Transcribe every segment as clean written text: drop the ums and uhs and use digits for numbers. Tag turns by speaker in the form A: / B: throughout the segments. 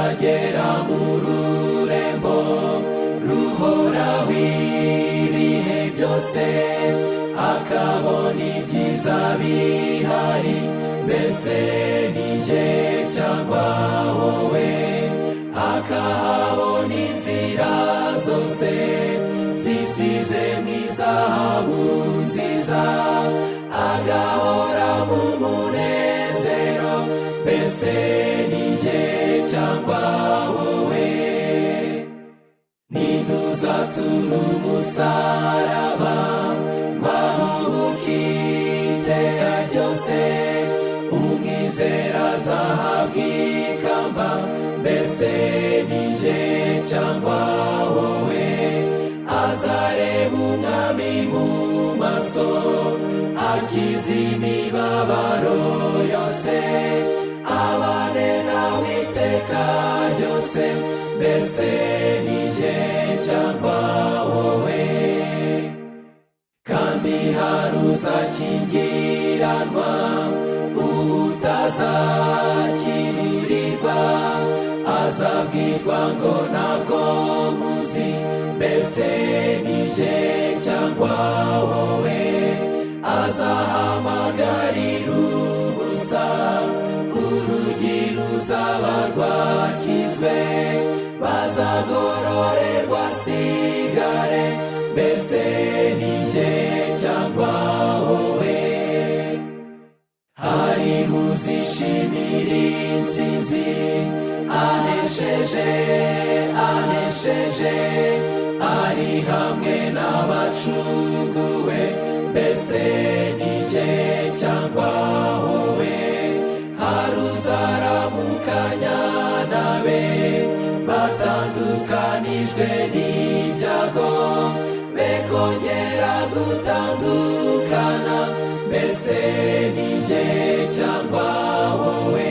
A: azagera mu rurembo ruhoraho ibihe byose, akabona ibyiza bihari. Mbese ni jye cyangwa wowe? Akahabona inzira zose zisize mu izahabu nziza, agahora mu munezero. Mbese ni jye cyangwa wowe? Niduzatura umusaraba wahubuka iteka ryose, umwizera azahabwa ikamba. Mbese ni jye cyangwa wowe? Azareba umwami mu maso, akiza imibabaro yose, abane nawe iteka ryose. Mbese ni jye cyangwa wowe? Kandi hari uzakingiranwa ubutazakirirwa, azabwirwa ngo ntabwo muzi. Mbese ni jye cyangwa wowe? Azahamagarira ubusa, urugi ruzaba rwakinzwe, bazagororerwa sigare. Mbese ni jye cyangwa wowe? Hariho uzishimira intsinzi, anesheje ari hamwe n'abacunguwe. Mbese ni jye cyangwa wowe? Hari uzaramukanya nabe, batandukanijwe n'ibyago, bekongera gutandukana. Mbese ni jye cyangwa wowe?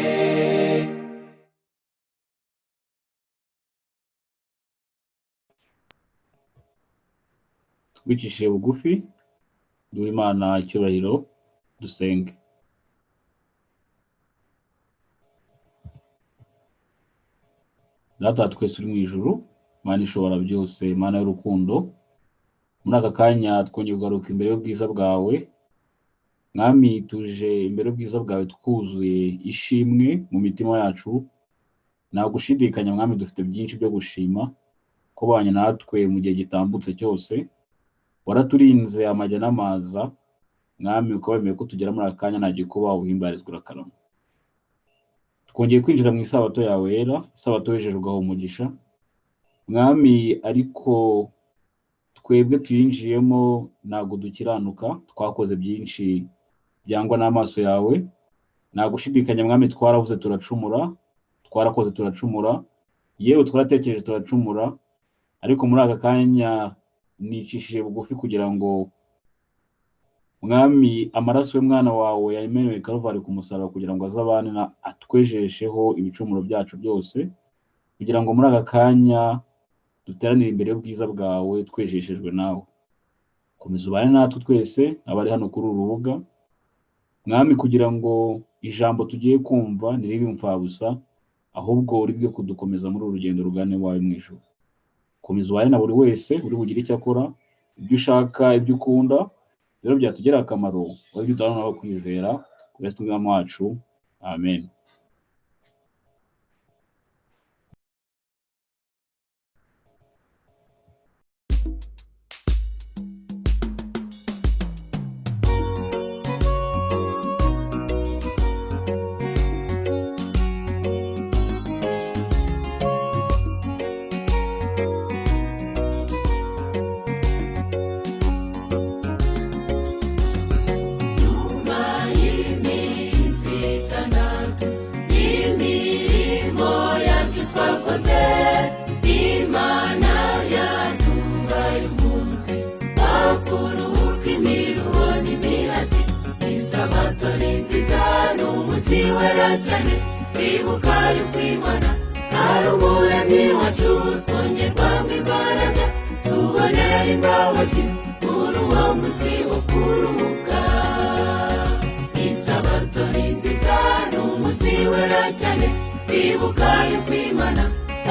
B: Twicishije bugufi, duhe Imana icyubahiro, dusenge. Data twese uri mu ijuru, Mana ishobora byose, Mana y'urukundo, muri aka kanya twongeye kugaruka imbere y'ubwiza bwawe. Mwami, tuje imbere y'ubwiza bwawe twuzuye ishimwe mu mitima yacu. Nta gushidikanya Mwami, dufite byinshi byo gushima ko banye natwe mu gihe gitambutse cyose. Waraturinze amajya n'amaza Mwami, ukaba wemeye ko tugera muri aka kanya nta gikuba, uhimbarizwa urakarama. Twongeye kwinjira mu isabato yawe yera, isabato yejeje ugaha umugisha Mwami, ariko twebwe tuyinjiyemo ntabwo dukiranuka, twakoze byinshi byangwa n'amaso yawe. Nta gushidikanya Mwami, twaravuze turacumura, twarakoze turacumura, yewe twaratekereje turacumura. Ariko muri aka kanya nicishije bugufi kugira ngo Mwami, amaraso y'umwana wawe yamenewe i Kalvari ku musaraba kugira ngo azabane atwejesheho ibicumuro byacu byose, kugira ngo muri aka kanya duteranire imbere y'ubwiza bwawe twejeshejwe nawe. Komeza ubane natwe twese abari hano kuri uru rubuga Mwami, kugira ngo ijambo tugiye kumva ntiribe imfabusa, ahubwo ribwe kudukomeza muri uru rugendo rugane wawe mu ijuru. Komeza ubane na buri wese uri bugire icyo akora, ibyo ushaka, ibyo ukunda, rero byatugirira akamaro, wowe bidana nawe kwizera Kristo umwami wacu. Amen.
A: Isabato ni nziza n'umunsi wera cyane, twibuka yuko Imana ari umuremyi wacu, twongerwamo imbaraga, tubonera imbabazi muri uwo munsi wo kuruhuka. Isabato ni nziza n'umunsi wera cyane, twibuka yuko Imana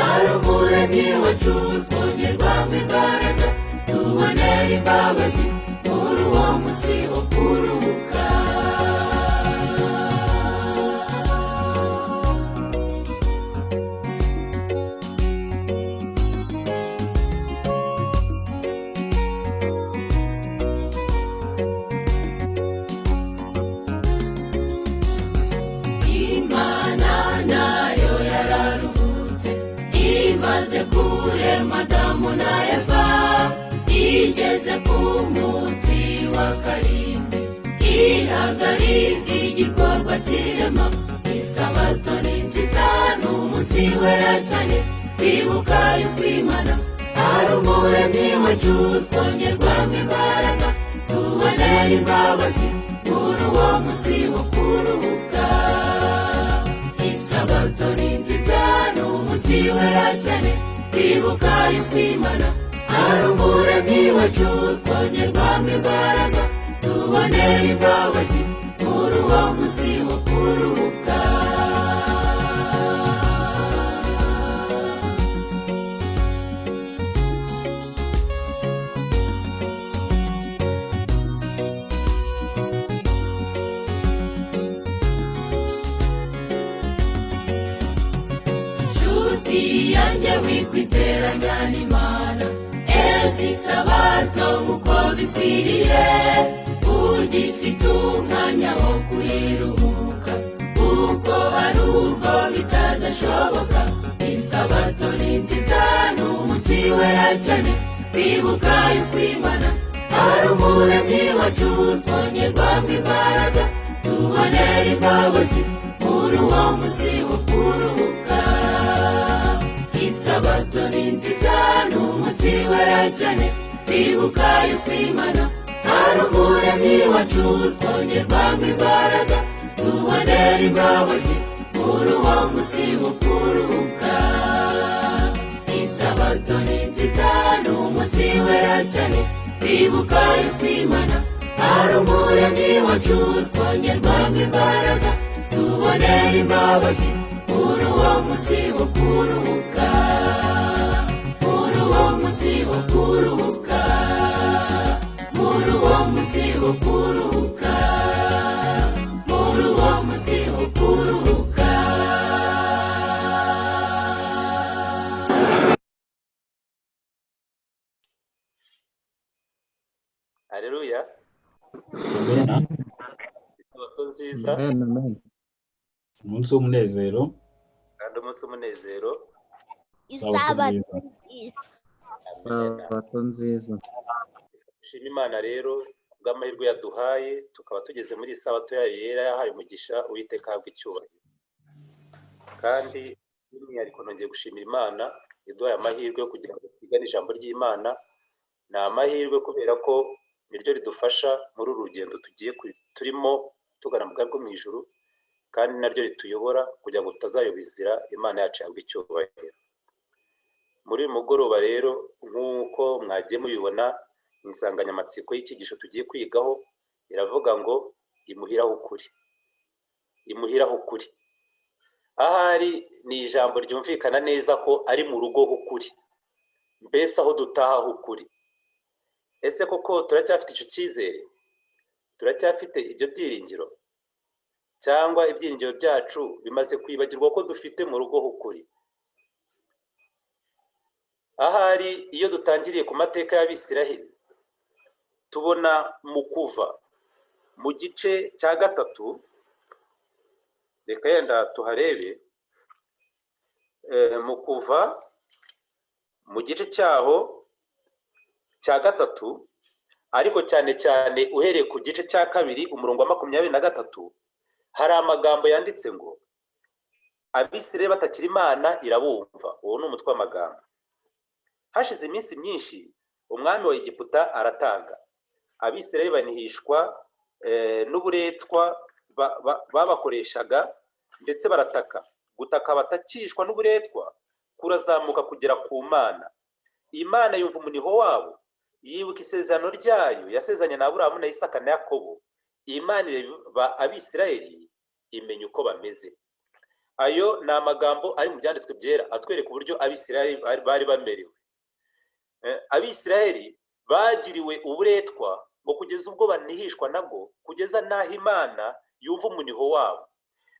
A: ari umuremyi wacu, twongerwamo imbaraga tubonera imbabazi muri uwo munsi wo kuruhuka. Imaze kurema Adamu na Eva, igeze ku munsi wa karindwi, ihagarika igikorwa cy'irema. Isabato ni nziza, ni umunsi wera cyane, twibuka yuko Imana ari umuremyi wacu, twongerwamo imbaraga tubonera imbabazi muri uwo munsi wo kuruhuka. Isabato ni nziza, ni umunsi wera cyane, twibuka yuko Imana ari umuremyi wacu, twongerwamo imbaraga tubonera imbabazi muri uwo munsi wo kuruhuka. Yanjye wikwiteranya n'Imana, ezi Isabato nk'uko bikwiriye, ugifite umwanya wo kuyiruhuka, kuko hari ubwo bitazashoboka. Isabato ni nziza, ni umunsi wera cyane, twibuka yuko Imana ari umuremyi wacu, twongerwamo imbaraga tubonera imbabazi muri uwo munsi wo kuruhuka. Isabato ni nziza, ni umunsi wera cyane, twibuka yuko Imana ari umuremyi wacu, twongerwamo imbaraga tubonera imbabazi muri uwo munsi wo kuruhuka. Isabato ni nziza, ni umunsi wera cyane, twibuka yuko Imana ari umuremyi wacu, twongerwamo imbaraga tubonera imbabazi muri uwo munsi wo kuruhuka. Muri uwo munsi wo kuruhuka, muri uwo munsi wo kuruhuka, muri uwo munsi wo kuruhuka.
C: Haleluya.
B: Amen.
C: Isabato nziza,
B: umunsi w'umunezero
C: kandi umunsi w'umunezero.
D: Isabato nziza.
C: Shima Imana rero bw'amahirwe yaduhaye, tukaba tugeze muri Isabato yera yahaye umugisha, Uwiteka ahabwe icyubahiro. Kandi by'umwihariko nongeye gushimira Imana yaduhaye amahirwe yo kugira ngo twigane ijambo ry'Imana. Ni amahirwe kubera ko niryo ridufasha muri uru rugendo turimo tugana mu bwami bwo mu ijuru, kandi naryo rituyobora kugira ngo tutazayoba inzira. Imana yacu ihabwe icyubahiro. Muri uyu mugoroba rero, nk'uko mwagiye mubibona, insanganyamatsiko y'icyigisho tugiye kwigaho iravuga ngo imuhiraho ukuri. Imuhiraho ukuri, ahari ni ijambo ryumvikana neza ko ari mu rugo h'ukuri, mbese aho dutaha h'ukuri. Ese koko turacyafite icyo cyizere? Turacyafite ibyo byiringiro? Cyangwa ibyiringiro byacu bimaze kwibagirwa ko dufite mu rugo h'ukuri? Ahari iyo dutangiriye ku mateka y'Abisiraheli, tubona mu Kuva mu gice cya 3, reka yenda tuharebe. Mu Kuva mu gice cyaho cya 3, ariko cyane cyane uhereye ku gice cya 2 umurongo wa 23, hari amagambo yanditse ngo Abisiraheli batakira Imana irabumva. Uwo ni umutwe w'amagambo. Hashize iminsi myinshi, umwami wa Egiputa aratanga, Abisiraheli banihishwa n'uburetwa babakoreshaga, ndetse barataka. Gutaka batakishwa n'uburetwa kurazamuka kugera ku Mana. Imana yumva umuniho wabo, yibuka isezerano ryayo yasezanye na Aburahamu na Isaka na Yakobo. Imana ireba Abisiraheli, imenya uko bameze. ayo ni amagambo ari mu byanditswe byera atwereka uburyo abisirayeli bari bamerewe. Abisirayeli bagiriwe uburetwa ngo kugeza ubwo banihishwa nabwo, kugeza n'aho Imana yumva umuniho wabo.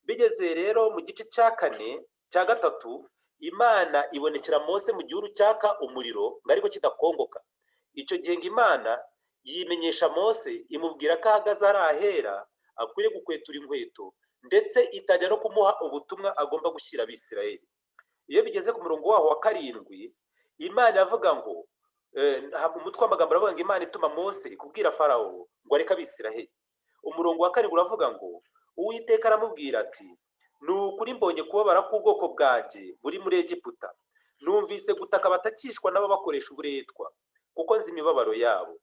C: Bigeze rero mu gice cya 4 cya 3, Imana ibonekera Mose mu gihuru cyaka umuriro ngo ariko kidakongoka. Icyo gihe ngo Imana yimenyesha Mose, imubwira ko ahagaze ari ahera, akwiriye gukwetura inkweto, ndetse itajya no kumuha ubutumwa agomba gushyira Abisirayeli. Iyo bigeze ku murongo waho wa 7, Imana yavuga ngo umutwe w'amagambo aravuga ngo Imana ituma Mose ikubwira Farawo ngo areke Abisirayeli. Umurongo wa 7 uravuga ngo Uwiteka aramubwira ati, ni ukuri mbonye kubabara k'ubwoko bwanjye buri muri Egiputa, numvise gutaka batakishwa n'ababakoresha uburetwa, kuko nzi imibabaro yabo,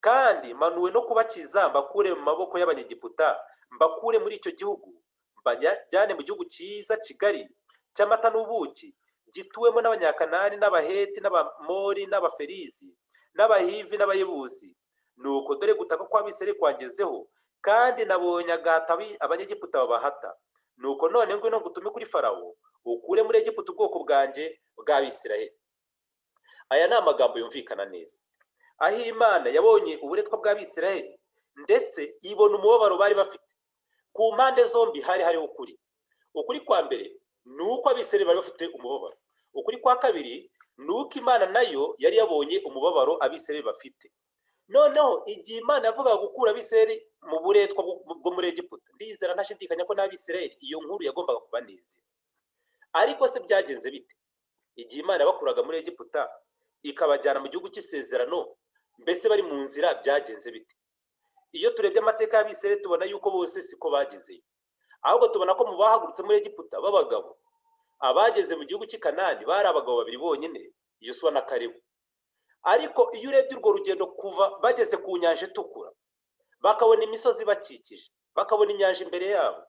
C: kandi manuwe no kubakiza mbakure mu maboko y'Abanyegiputa, mbakure muri icyo gihugu, mbajyane mu gihugu cyiza kigari cy'amata n'ubuki, gituwemo n'Abanyakanani n'Abaheti n'Abamori n'Abaferizi n'Abahivi n'Abayebuzi. Nuko dore gutaka kw'Abisirayeli kwangezeho, kandi nabonye agahata Abanyegiputa babahata. Nuko none ngwino ngutume kuri Farawo, ukure muri Egiputa ubwoko bwanjye bw'Abisirayeli. Aya ni amagambo yumvikana neza, aho Imana yabonye uburetwa bw'Abisirayeli ndetse ibona umubabaro bari bafite. Ku mpande zombi hari hariho ukuri. Ukuri kwa mbere ni uko Abisirayeli bari bafite umubabaro. Ukuri kwa kabiri ni uko Imana nayo yari yabonye umubabaro Abisirayeli bafite. Noneho igihe Imana yavugaga gukura Abisirayeli mu buretwa bwo muri Egiputa, ndizera ntashidikanya ko n'Abisirayeli iyo nkuru yagombaga kubanezeza. Ariko se byagenze bite? Igihe Imana yabakuraga muri Egiputa ikabajyana mu gihugu cy'isezerano, mbese bari mu nzira byagenze bite? Iyo turebye amateka y'Abisirayeli tubona yuko bose siko bagezeyo, ahubwo tubona ko mu bahagurutse muri Egiputa b'abagabo, abageze mu gihugu cy'i Kanani bari abagabo 2 bonyine, Yosuwa na Kalebu. Ariko iyo urebye urwo rugendo kuva bageze ku nyanja itukura, bakabona imisozi bakikije, bakabona inyanja imbere yabo,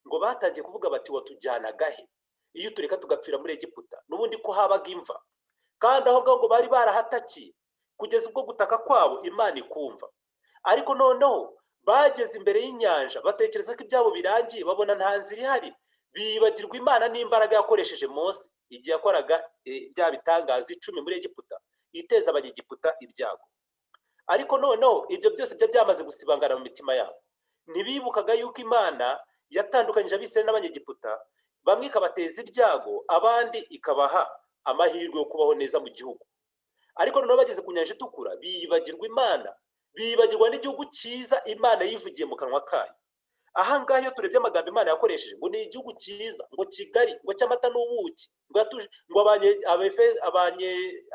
C: ngo batangiye kuvuga bati watujyanaga he iyo tureka tugapfira muri Egiputa, n'ubundi ko habaga imva, kandi aho ngo bari barahatakiye kugeza ubwo gutaka kwabo Imana ikumva. Ariko noneho bageze imbere y'inyanja batekereza ko ibyabo birangiye, babona nta nzira ihari, bibagirwa Imana n'imbaraga yakoresheje Mose igihe yakoraga bya bitangaza 10 muri Egiputa, iteza Abanyegiputa ibyago. Ariko noneho ibyo byose byamaze gusibangana mu mitima yabo. Ntibibukaga yuko Imana yatandukanyije Abisirayeli n'Abanyegiputa, bamwe ikabateza ibyago, abandi ikabaha amahirwe yo kubaho neza mu gihugu. Ariko noneho bageze ku nyanja itukura bibagirwa Imana, bibagirwa n'igihugu cyiza Imana yivugiye mu kanwa kayo. Aha ngaha iyo turebye amagambo Imana yakoresheje ngo ni igihugu cyiza, ngo kigari, ngo cy'amata n'ubuki, ngo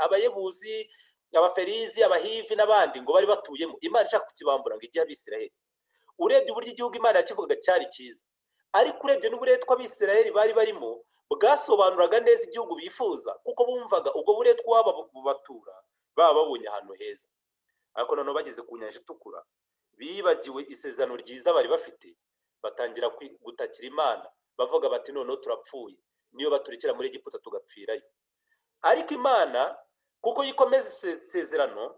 C: Abayebuzi, Abaferizi, Abahivi n'abandi ngo bari batuyemo, Imana ishaka kukibambura ngo igihe Abisirayeli. Urebye uburyo igihugu Imana yakivugaga cyari cyiza, ariko urebye n'uburetwa Abisirayeli bari barimo bwasobanuraga neza igihugu bifuza, kuko bumvaga ubwo buretwa bubatura baba babonye ahantu heza. Ariko noneho bageze ku nyanja itukura bibagiwe isezerano ryiza bari bafite, batangira gutakira Imana bavuga bati noneho turapfuye, niyo baturikira muri Egiputa tugapfirayo. Ariko Imana kuko yikomeza isezerano,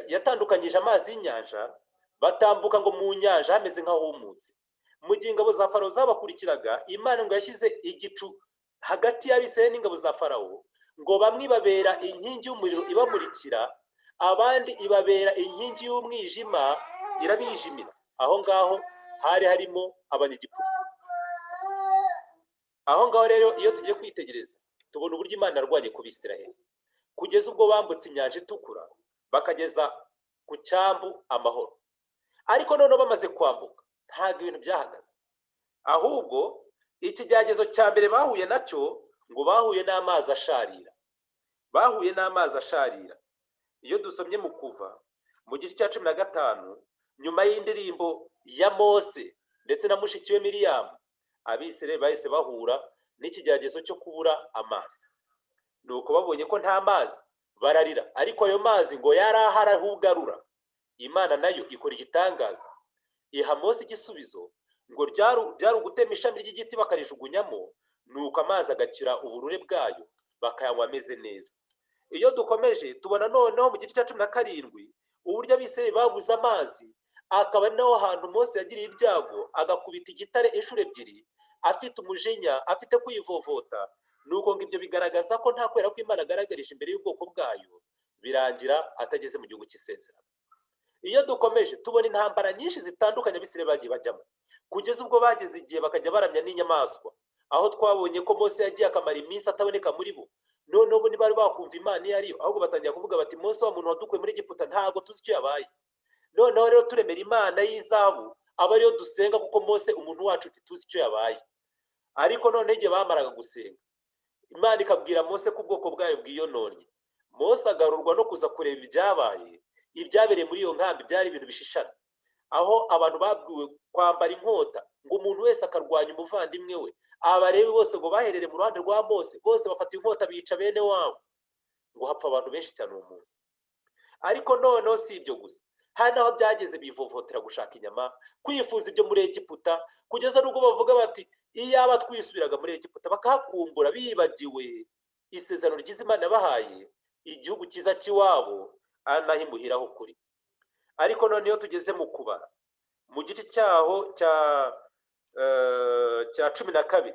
C: yatandukanyije amazi y'inyanja, batambuka ngo mu nyanja hameze nk'ahumutse. Mu gihe ingabo za Farawo zabakurikiraga, Imana ngo yashyize igicu hagati y'Abisirayeli n'ingabo za Farawo, ngo bamwe ibabera inkingi y'umuriro ibamurikira, abandi ibabera inkingi y'umwijima irabijimira. Aho ngaho hari harimo Abanyegiputa. Aho ngaho rero iyo tugiye kwitegereza tubona uburyo Imana yarwanye ku Bisirayeli kugeza ubwo bambutse inyanja itukura bakageza ku cyambu amahoro. Ariko noneho bamaze kwambuka ntabwo ibintu byahagaze, ahubwo ikigeragezo cya mbere bahuye nacyo ngo bahuye n'amazi asharira. Bahuye n'amazi asharira. Iyo dusomye mu Kuva mu gice cya 15, nyuma y'indirimbo ya Mose ndetse na mushiki we Miriyamu, Abisirayeli bahise bahura n'ikigeragezo cyo kubura amazi. Nuko babonye ko nta mazi bararira, ariko ayo mazi ngo yari ahari ahugarura. Imana nayo ikora igitangaza, iha Mose igisubizo ngo byari ugutema ishami ry'igiti bakarijugunyamo, nuko amazi agakira uburure bwayo bakayanywa ameze neza. Iyo dukomeje tubona noneho mu gice cya 17 uburyo Abisirayeli babuze amazi, akaba naho hantu Mose yagiriye ibyago agakubita igitare inshuro 2, afite umujinya, afite kwivovota, nuko ngo ibyo bigaragaza ko nta kwera ko Imana agaragarije imbere y'ubwoko bwayo, birangira atageze mu gihugu cy'isezerano. Iyo dukomeje tubona intambara nyinshi zitandukanye Abisirayeli bagiye bajyamo, kugeza ubwo bageze igihe bakajya baramya n'inyamaswa, aho twabonye ko Mose yagiye akamara iminsi ataboneka muri bo. Noneho bo ntibari bakumva Imana iyo ariyo, ahubwo batangira kuvuga bati Mose wa muntu wadukuye muri Egiputa ntabwo tuzi icyo yabaye. Noneho rero turemera Imana y'izahabu aba ariyo dusenga, kuko Mose umuntu wacu ntituzi icyo yabaye. Ariko noneho igihe bamaraga gusenga, Imana ikabwira Mose ko ubwoko bwayo bwiyononnye. Mose agarurwa no kuza kureba ibyabaye. Ibyabereye muri iyo nkambi byari ibintu bishishana, aho abantu babwiwe kwambara inkota, ngo umuntu wese akarwanya umuvandimwe we. Abarewi bose ngo baherere mu ruhande rwa Mose, bose bafata inkota bica bene wabo, ngo hapfa abantu benshi cyane uwo munsi. Ariko noneho si ibyo gusa, hari n'aho byageze bivovotera gushaka inyama, kwifuza ibyo muri Egiputa, kugeza n'ubwo bavuga bati iyaba twisubiraga muri Egiputa, bakahakumbura bibagiwe isezerano ryiza Imana yabahaye, igihugu cyiza cy'iwabo naho imuhiraho kuri. Ariko noneho tugeze mu kubara, mu gice cyaho cya 12,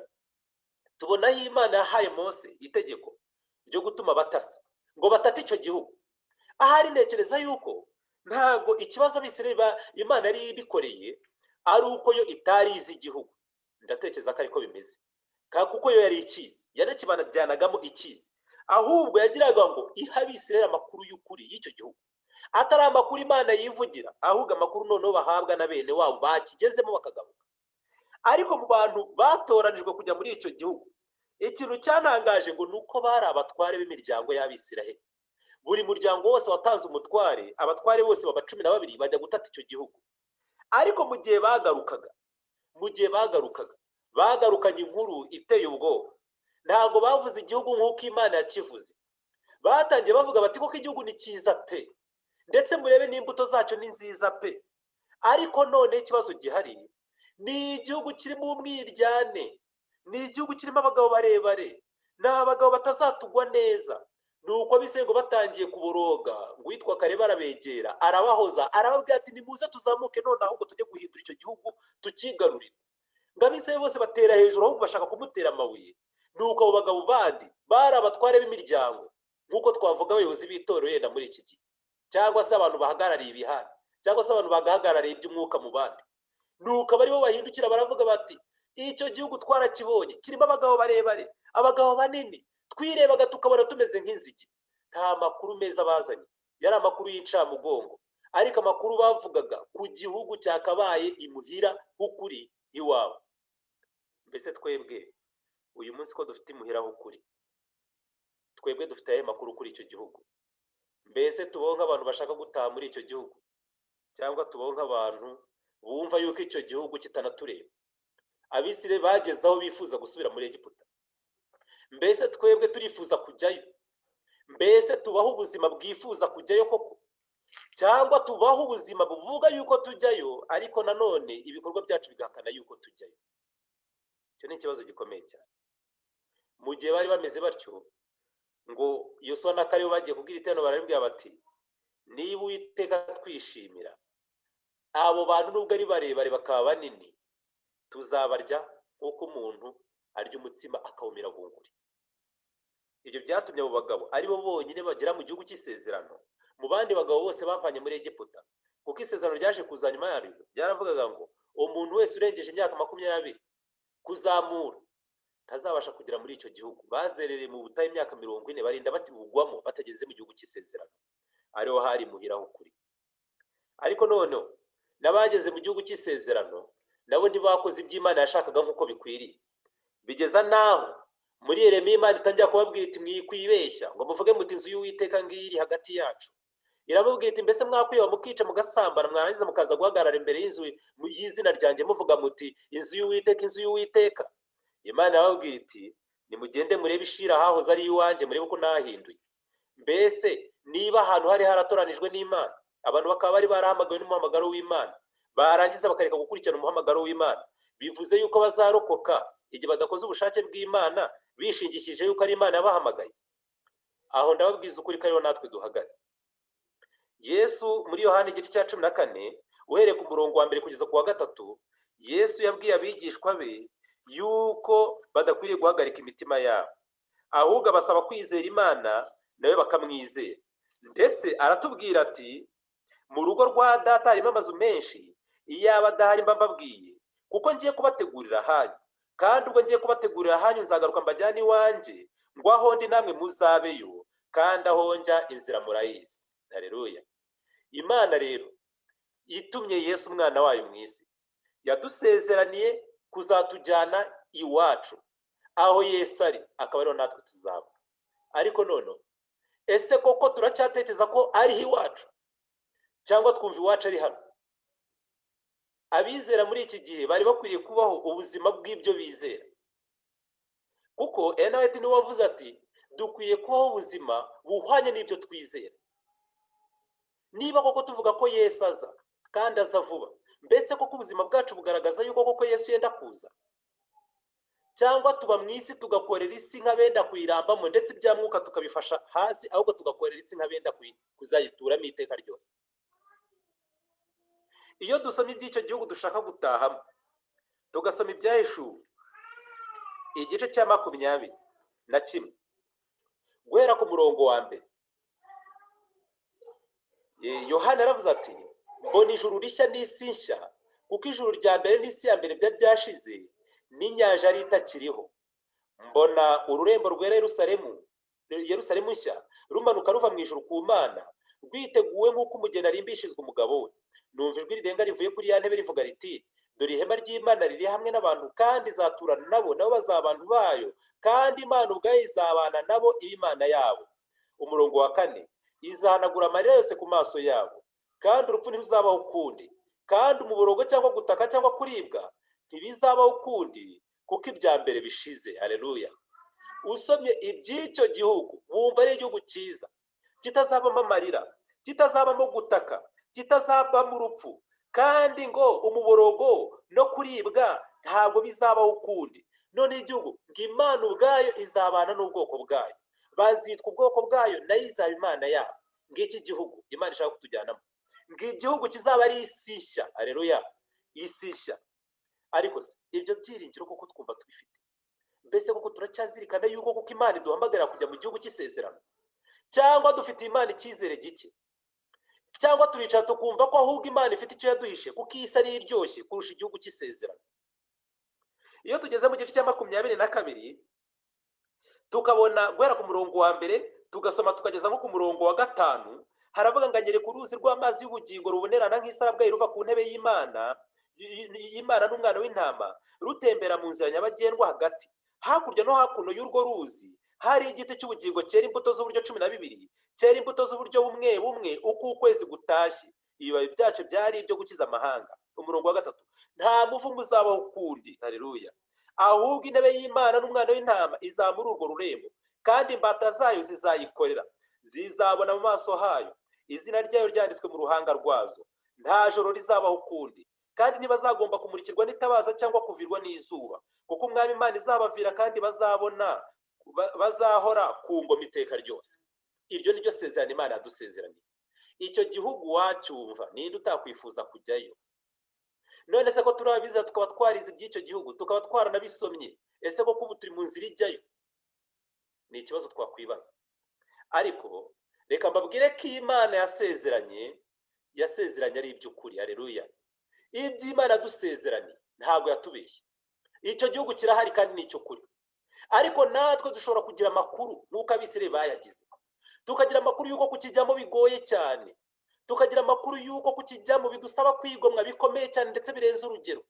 C: tubona aho Imana yahaye Mose itegeko ryo gutuma batasi ngo batate icyo gihugu. Ahari ntekereza yuko ntago ikibazo Abisirayeli Imana yari ibikoreye ari uko yo itari izi igihugu. Ndatekereza ko ariko bimeze, kuko yo yari ikizi, yanakibanaganagamo ikizi, ahubwo yagiraga ngo iha Abisirayeli amakuru y'ukuri y'icyo gihugu, atari amakuru Imana yivugira, ahubwo amakuru noneho bahabwa na bene wabo bakigezemo bakagaruka. Ariko mu bantu batoranijwe kujya muri icyo gihugu, ikintu cyantangaje ngo nuko bari abatware b'imiryango y'Abisirayeli. Buri muryango wose watanze umutware, abatware bose baba 12 bajya gutata icyo gihugu. Ariko mu gihe bagarukanye inkuru iteye ubwoba. Ntabwo bavuze igihugu nk'uko Imana yakivuze. Batangiye bavuga bati koko igihugu ni cyiza pe, ndetse murebe n'imbuto zacyo ni nziza pe. Ariko none ikibazo gihari ni igihugu kirimo umwiryane, ni igihugu kirimo abagabo barebare, n'abagabo batazatugwa neza. Nuko Abisirayeli batangiye kuboroga, ngo witwa Kareba arabegera, arabahoza, arababwira ati nimuze tuzamuke none ahubwo tujye guhindura icyo gihugu tukigarurire. Ngo Abisirayeli bose batera hejuru, ahubwo bashaka kumutera amabuye. Nuko abo bagabo bandi bari abatware b'imiryango, nk'uko twavuga abayobozi b'itorero yenda muri iki gihe, cyangwa se abantu bahagarariye ibihano, cyangwa se abantu bagahagarariye iby'umwuka mu bandi. Nuko bari bo bahindukira baravuga bati icyo gihugu twarakibonye, kirimo abagabo barebare, abagabo banini, twirebaga tukabona tumeze nk'inzige. Nta makuru meza bazanye, yari amakuru y'incamugongo, ariko amakuru bavugaga ku gihugu cyakabaye imuhira h'ukuri iwabo. Mbese twebwe uyu munsi ko dufite imuhira h'ukuri, twebwe dufite ayo makuru kuri icyo gihugu? Mbese tubaho nk'abantu bashaka gutaha muri icyo gihugu, cyangwa tubaho nk'abantu bumva yuko icyo gihugu kitanatureba? Abisirayeli bageze aho bifuza gusubira muri Egiputa. Mbese twebwe turifuza kujyayo? Mbese tubaho ubuzima bwifuza kujyayo koko, cyangwa tubaho ubuzima buvuga yuko tujyayo ariko nanone ibikorwa byacu bigahakana yuko tujyayo? Icyo ni ikibazo gikomeye cyane. Mu gihe bari bameze batyo, ngo Yosuwa na Kalebu bagiye kubwira iteraniro, barabibwira bati niba Uwiteka twishimira, abo bantu nubwo ari barebare bakaba banini, tuzabarya nk'uko umuntu arya umutsima akawumira bunguri. Ibyo byatumye abo bagabo ari bo bonyine bagera mu gihugu cy'isezerano mu bandi bagabo bose bavanye muri Egiputa, kuko isezerano ryaje kuza nyuma yaryo byaravugaga ngo umuntu wese urengeje imyaka 20 kuzamura ntazabasha kugera muri icyo gihugu. Bazerereye mu butayu imyaka 40 barinda batibugwamo batageze mu gihugu cy'isezerano, ariho hari muhiraho kuri. Ariko noneho n'abageze mu gihugu cy'isezerano nabo ntibakoze iby'Imana yashakaga nk'uko bikwiriye, bigeza naho muri Yeremiya Imana itangira kubabwira iti mwikwibeshya ngo muvuge muti inzu y'Uwiteka ngiri hagati yacu. Iramubwira iti mbese mwakwiba mukica mugasambana, mwarangiza mukaza guhagarara imbere y'inzu y'izina ryanjye muvuga muti inzu y'Uwiteka, inzu y'Uwiteka? Imana yababwira iti nimugende murebe ishira hahoze ari iwanjye, murebe uko nahinduye. Mbese niba ahantu hari haratoranijwe n'Imana, abantu bakaba bari barahamagawe n'umuhamagaro w'Imana, barangiza bakareka gukurikirana umuhamagaro w'Imana, bivuze yuko bazarokoka igihe badakoze ubushake bw'Imana bishingikije yuko ari Imana yabahamagaye? Aho ndababwiza ukuri ko ariho natwe duhagaze. Yesu muri Yohana igice cya 14 uhereye ku murongo wa 1 kugeza ku wa 3, Yesu yabwiye abigishwa be yuko badakwiriye guhagarika imitima yabo, ahubwo abasaba kwizera Imana nawe bakamwizera. Ndetse aratubwira ati mu rugo rwa data harimo amazu menshi, iyaba adahari mba mbabwiye, kuko ngiye kubategurira ahanyu, kandi ubwo ngiye kubategurira ahanyu nzagaruka mbajyane iwanjye, ngo aho ndi namwe muzabeyo, kandi aho njya inzira murayizi. Haleluya. Imana rero yitumye Yesu umwana wayo mu isi, yadusezeraniye kuzatujyana iwacu, aho Yesu ari akaba ariho natwe tuzaba. Ariko none ese koko turacyatekereza ko ari iwacu, cyangwa twumva iwacu ari hano? Abizera muri iki gihe bari bakwiriye kubaho ubuzima bw'ibyo bizera, kuko Enaweti niwe wavuze ati dukwiye kubaho ubuzima buhwanye n'ibyo twizera. Niba koko tuvuga ko Yesu aza kandi aza vuba, mbese koko ubuzima bwacu bugaragaza yuko koko Yesu yenda kuza? Cyangwa tuba mu isi tugakorera isi nk'abenda kuyirambamo, ndetse ibya mwuka tukabifasha hasi, ahubwo tugakorera isi nk'abenda kuzayituramo iteka ryose? Iyo dusoma iby'icyo gihugu dushaka gutahamo, tugasoma ibyahishuwe igice cya 21 guhera ku murongo wa mbere, Yohana yaravuze ati mbona ijuru rishya n'isi nshya, kuko ijuru rya mbere n'isi ya mbere byari byashize, n'inyanja yari itakiriho. Mbona ururembo rwera Yerusalemu nshya rumanuka ruva mu ijuru ku Mana, rwiteguwe nk'uko umugeni arimbishizwa umugabo we. Numva ijwi rirenga rivuye kuri ya ntebe rivuga riti dore ihema ry'Imana riri hamwe n'abantu, kandi izaturana nabo, nabo bazaba abantu bayo, kandi Imana ubwayo izabana nabo, Imana yabo. Umurongo wa 4, izahanagura amarira yose ku maso yabo, kandi urupfu ntiruzabaho ukundi, kandi umuborogo cyangwa gutaka cyangwa kuribwa ntibizabaho ukundi, kuko ibya mbere bishize. Haleluya. Usomye iby'icyo gihugu wumva ari igihugu cyiza, kitazabamo amarira, kitazabamo gutaka, kitazabamo urupfu, kandi ngo umuborogo no kuribwa ntabwo bizabaho ukundi. None igihugu ng'Imana ubwayo izabana n'ubwoko bwayo, bazitwa ubwoko bwayo, nayo izaba Imana yabo. Ng'iki gihugu Imana ishaka kutujyanamo, ng'igihugu kizaba ari isi nshya. Haleluya. Isi nshya. Ariko se ibyo byiringiro koko twumva tubifite? Mbese koko turacyazirikana yuko kuko Imana iduhamagara kujya mu gihugu cy'isezerano, cyangwa dufite Imana icyizere gike? Cyangwa turicara tukumva ko ahubwo Imana ifite icyo yaduhishe, kuko isi ari iryoshye kurusha igihugu cy'isezerano? Iyo tugeze mu gice cya 22 tukabona guhera ku murongo wa mbere tugasoma tukageza nko ku murongo wa 5, haravuga ngo anyereka uruzi rw'amazi y'ubugingo rubonerana nk'isarabwayi ruva ku ntebe y'Imana n'umwana w'intama, rutembera mu nzira nyabagendwa hagati. Hakurya no hakuno y'urwo ruzi hari igiti cy'ubugingo cyera imbuto z'uburyo 12, cyera imbuto z'uburyo bumwe bumwe uko ukwezi gutashye, ibibabi byacyo byari ibyo gukiza amahanga. Umurongo wa 3, nta muvumo uzabaho ukundi. Haleluya. Ahubwo intebe y'Imana n'umwana w'intama izamura urwo rurembo, kandi imbata zayo zizayikorera, zizabona mu maso hayo, izina ryayo ryanditswe mu ruhanga rwazo. Nta joro rizabaho ukundi, kandi ntibazagomba kumurikirwa n'itabaza cyangwa kuvirwa n'izuba, kuko umwami Imana izabavira, kandi bazahora ku ngoma iteka ryose. Iryo niryo sezerano Imana yadusezeraniye. Icyo gihugu wacyumva, ninde utakwifuza kujyayo? None se ko turabiza tukaba twarize iby'icyo gihugu, tukaba twaranabisomye, ese koko ubu turi mu nzira ijyayo? Ni ikibazo twakwibaza. Ariko reka mbabwire ko Imana yasezeranye ari iby'ukuri. Haleluya. Iby'Imana dusezeranye ntabwo yatubeshye. Icyo gihugu kirahari kandi ni icy'ukuri. Ariko natwe dushobora kugira amakuru nk'uko Abisirayeli bayagize, tukagira amakuru y'uko kukijyamo bigoye cyane, tukagira amakuru y'uko kukijyamo bidusaba kwigomwa bikomeye cyane ndetse birenze urugero.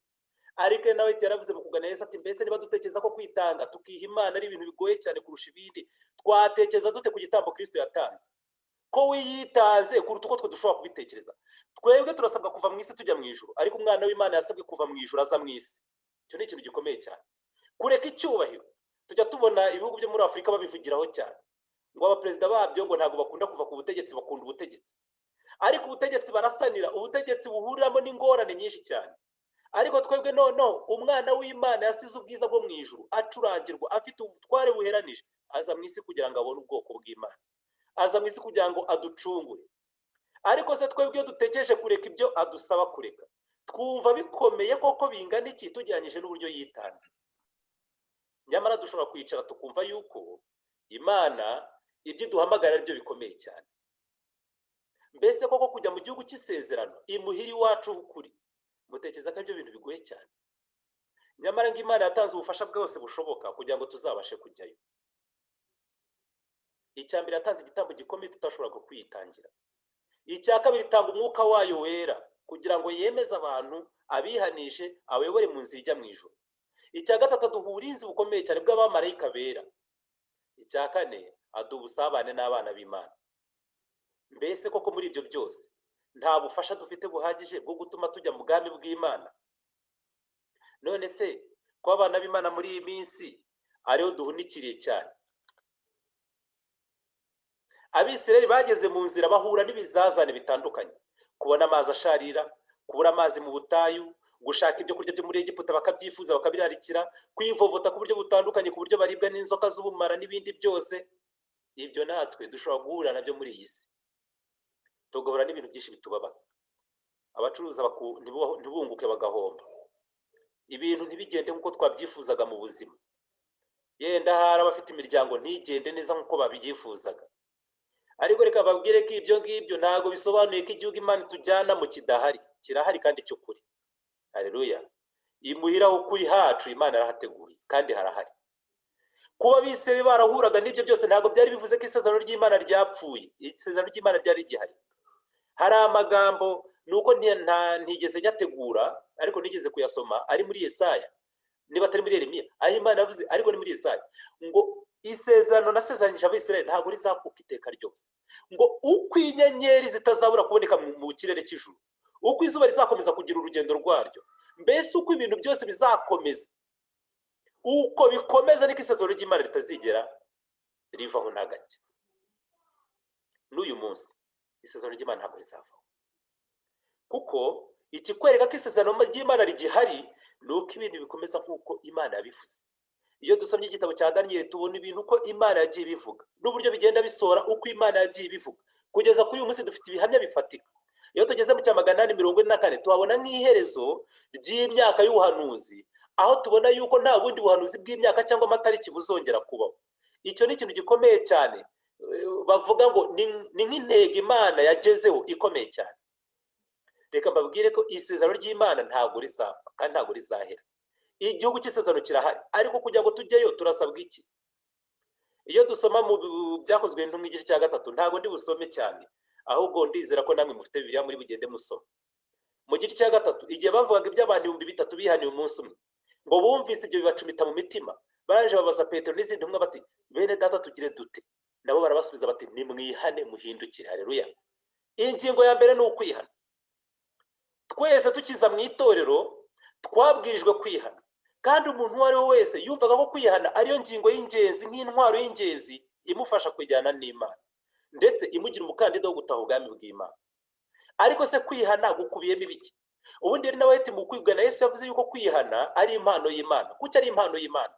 C: Ariko nawe yaravuze mu kugana Yesu ati mbese niba dutekereza ko kwitanga tukiha Imana ari ibintu bigoye cyane kurusha ibindi, twatekereza dute ku gitambo Kristo yatanze? Ko wiyitanze kuruta uko twe dushobora kubitekereza. Twebwe turasabwa kuva mu isi tujya mu ijuru, ariko umwana w'Imana yasabwe kuva mu ijuru aza mu isi. Icyo ni ikintu gikomeye cyane. Kureka icyubahiro. Tujya tubona ibihugu byo muri Afurika babivugiraho cyane, ngo abaperezida babyo ngo ntabwo bakunda kuva ku butegetsi, bakunda ubutegetsi. Ariko ubutegetsi barasanira, ubutegetsi buhuriramo n'ingorane nyinshi cyane. Ariko twebwe noneho umwana w'Imana yasize ubwiza bwo mu ijuru, acurangirwa, afite ubutware buheranije, aza mu isi kugira ngo abone ubwoko bw'Imana, aza mu isi kugira ngo aducungure. Ariko se twebwe iyo dutekereje kureka ibyo adusaba kureka, twumva bikomeye koko bingana iki tujyanyije n'uburyo yitanze? nyamara dushobora kwicara tukumva yuko Imana ibyo duhamagara ari byo bikomeye cyane. Mbese koko kujya mu gihugu cy'isezerano imuhira iwacu ukuri, mutekereza ko ibyo bintu bigoye cyane? Nyamara ngo Imana yatanze ubufasha bwose bushoboka kugira ngo tuzabashe kujyayo. Icya mbere, yatanze igitambo gikomeye tutashobora kwiyitangira. Icya kabiri, itanga umwuka wayo wera kugira ngo yemeze abantu, abihanishe, abayobore mu nzira ijya mu ijuru. Icya gatatu, aduha uburinzi bukomeye cyane bw'abamarayika bera. Icya kane, aduha ubusabane n'abana b'Imana. Mbese koko muri ibyo byose nta bufasha dufite buhagije bwo gutuma tujya mu bwami bw'Imana? None se ko abana b'Imana muri iyi minsi ariho duhunikiriye cyane? Abisirayeli bageze mu nzira bahura n'ibizazane bitandukanye: kubona amazi asharira, kubura amazi mu butayu, gushaka ibyo kurya byo muri Egiputa bakabyifuza bakabirarikira, kwivovota ku buryo butandukanye ku buryo baribwa n'inzoka z'ubumara n'ibindi byose. Ibyo natwe dushobora guhura nabyo muri iyi si. Tugahura n'ibintu byinshi bitubabaza. Abacuruza ntibunguke bagahomba, ibintu ntibigende nk'uko twabyifuzaga mu buzima. Yenda hari abafite imiryango ntigende neza nk'uko babyifuzaga. Ariko reka babwire ko ibyo ngibyo ntabwo bisobanuye ko igihugu Imana itujyana mu kidahari. Kirahari kandi cy'ukuri. Haleluya. Imuhira ukuri hacu Imana yarahateguye kandi harahari. Kuba Abisirayeli barahuraga n'ibyo byose ntabwo byari bivuze ko isezerano ry'Imana ryapfuye. Isezerano ry'Imana ryari rigihari. Hari amagambo nuko ntigeze nyategura, ariko nigeze kuyasoma, ari muri Yesaya, niba atari muri Yeremiya, aho Imana yavuze, ariko ni muri Yesaya, ngo isezerano nasezeranyije Abisirayeli ntabwo rizakuka iteka ryose. Ngo uko inyenyeri zitazabura kuboneka mu kirere cy'ijuru, uko izuba rizakomeza kugira urugendo rwaryo, mbese uko ibintu byose bizakomeza, uko bikomeza niko isezerano ry'Imana ritazigera rivaho na gake. N'uyu munsi isezerano ry'Imana ntabwo rizavaho, kuko ikikwereka ko isezerano ry'Imana rigihari ni uko ibintu bikomeza nk'uko Imana yabivuze. Iyo dusomye igitabo cya Daniyeli tubona ibintu uko Imana yagiye ibivuga n'uburyo bigenda bisohora uko Imana yagiye ibivuga, kugeza kuri uyu munsi dufite ibihamya bifatika. Iyo tugeze mu cya 844 tuhabona nk'iherezo ry'imyaka y'ubuhanuzi, aho tubona yuko nta bundi buhanuzi bw'imyaka cyangwa amatariki buzongera kubaho. Icyo ni ikintu gikomeye cyane. Bavuga ngo ni nk'intego Imana yagezeho ikomeye cyane. Reka mbabwire ko isezerano ry'Imana ntabwo rizapfa kandi ntabwo rizahera. Igihugu cy'isezerano kirahari, ariko kugira ngo tujyeyo turasabwa iki? Iyo dusoma mu byakozwe n'intumwa igice cya 3, ntabwo ndi busome cyane, ahubwo ndizera ko namwe mufite Bibiliya muri bugende musoma. Mu gice cya 3, igihe bavugaga iby'abantu 3,000 bihaniye umunsi umwe, ngo bumvise ibyo bibacumita mu mitima, baraje babaza Petero n'izindi ntumwa bati, bene data tugire dute? Nabo barabasubiza bati, nimwihane muhindukire. Haleluya. Ingingo ya mbere ni ukwihana. Twese tukiza mu itorero twabwirijwe kwihana, kandi umuntu uwo ari we wese yumvaga ko kwihana ariyo ngingo y'ingenzi, nk'intwaro y'ingenzi imufasha kujyana n'Imana, ndetse imugira umukandida wo gutaha ubwami bw'Imana. Ariko se kwihana gukubiyemo ibiki? Ubundi rero nawe mu kwigana Yesu yavuze yuko kwihana ari impano y'Imana. Kuki ari impano y'Imana?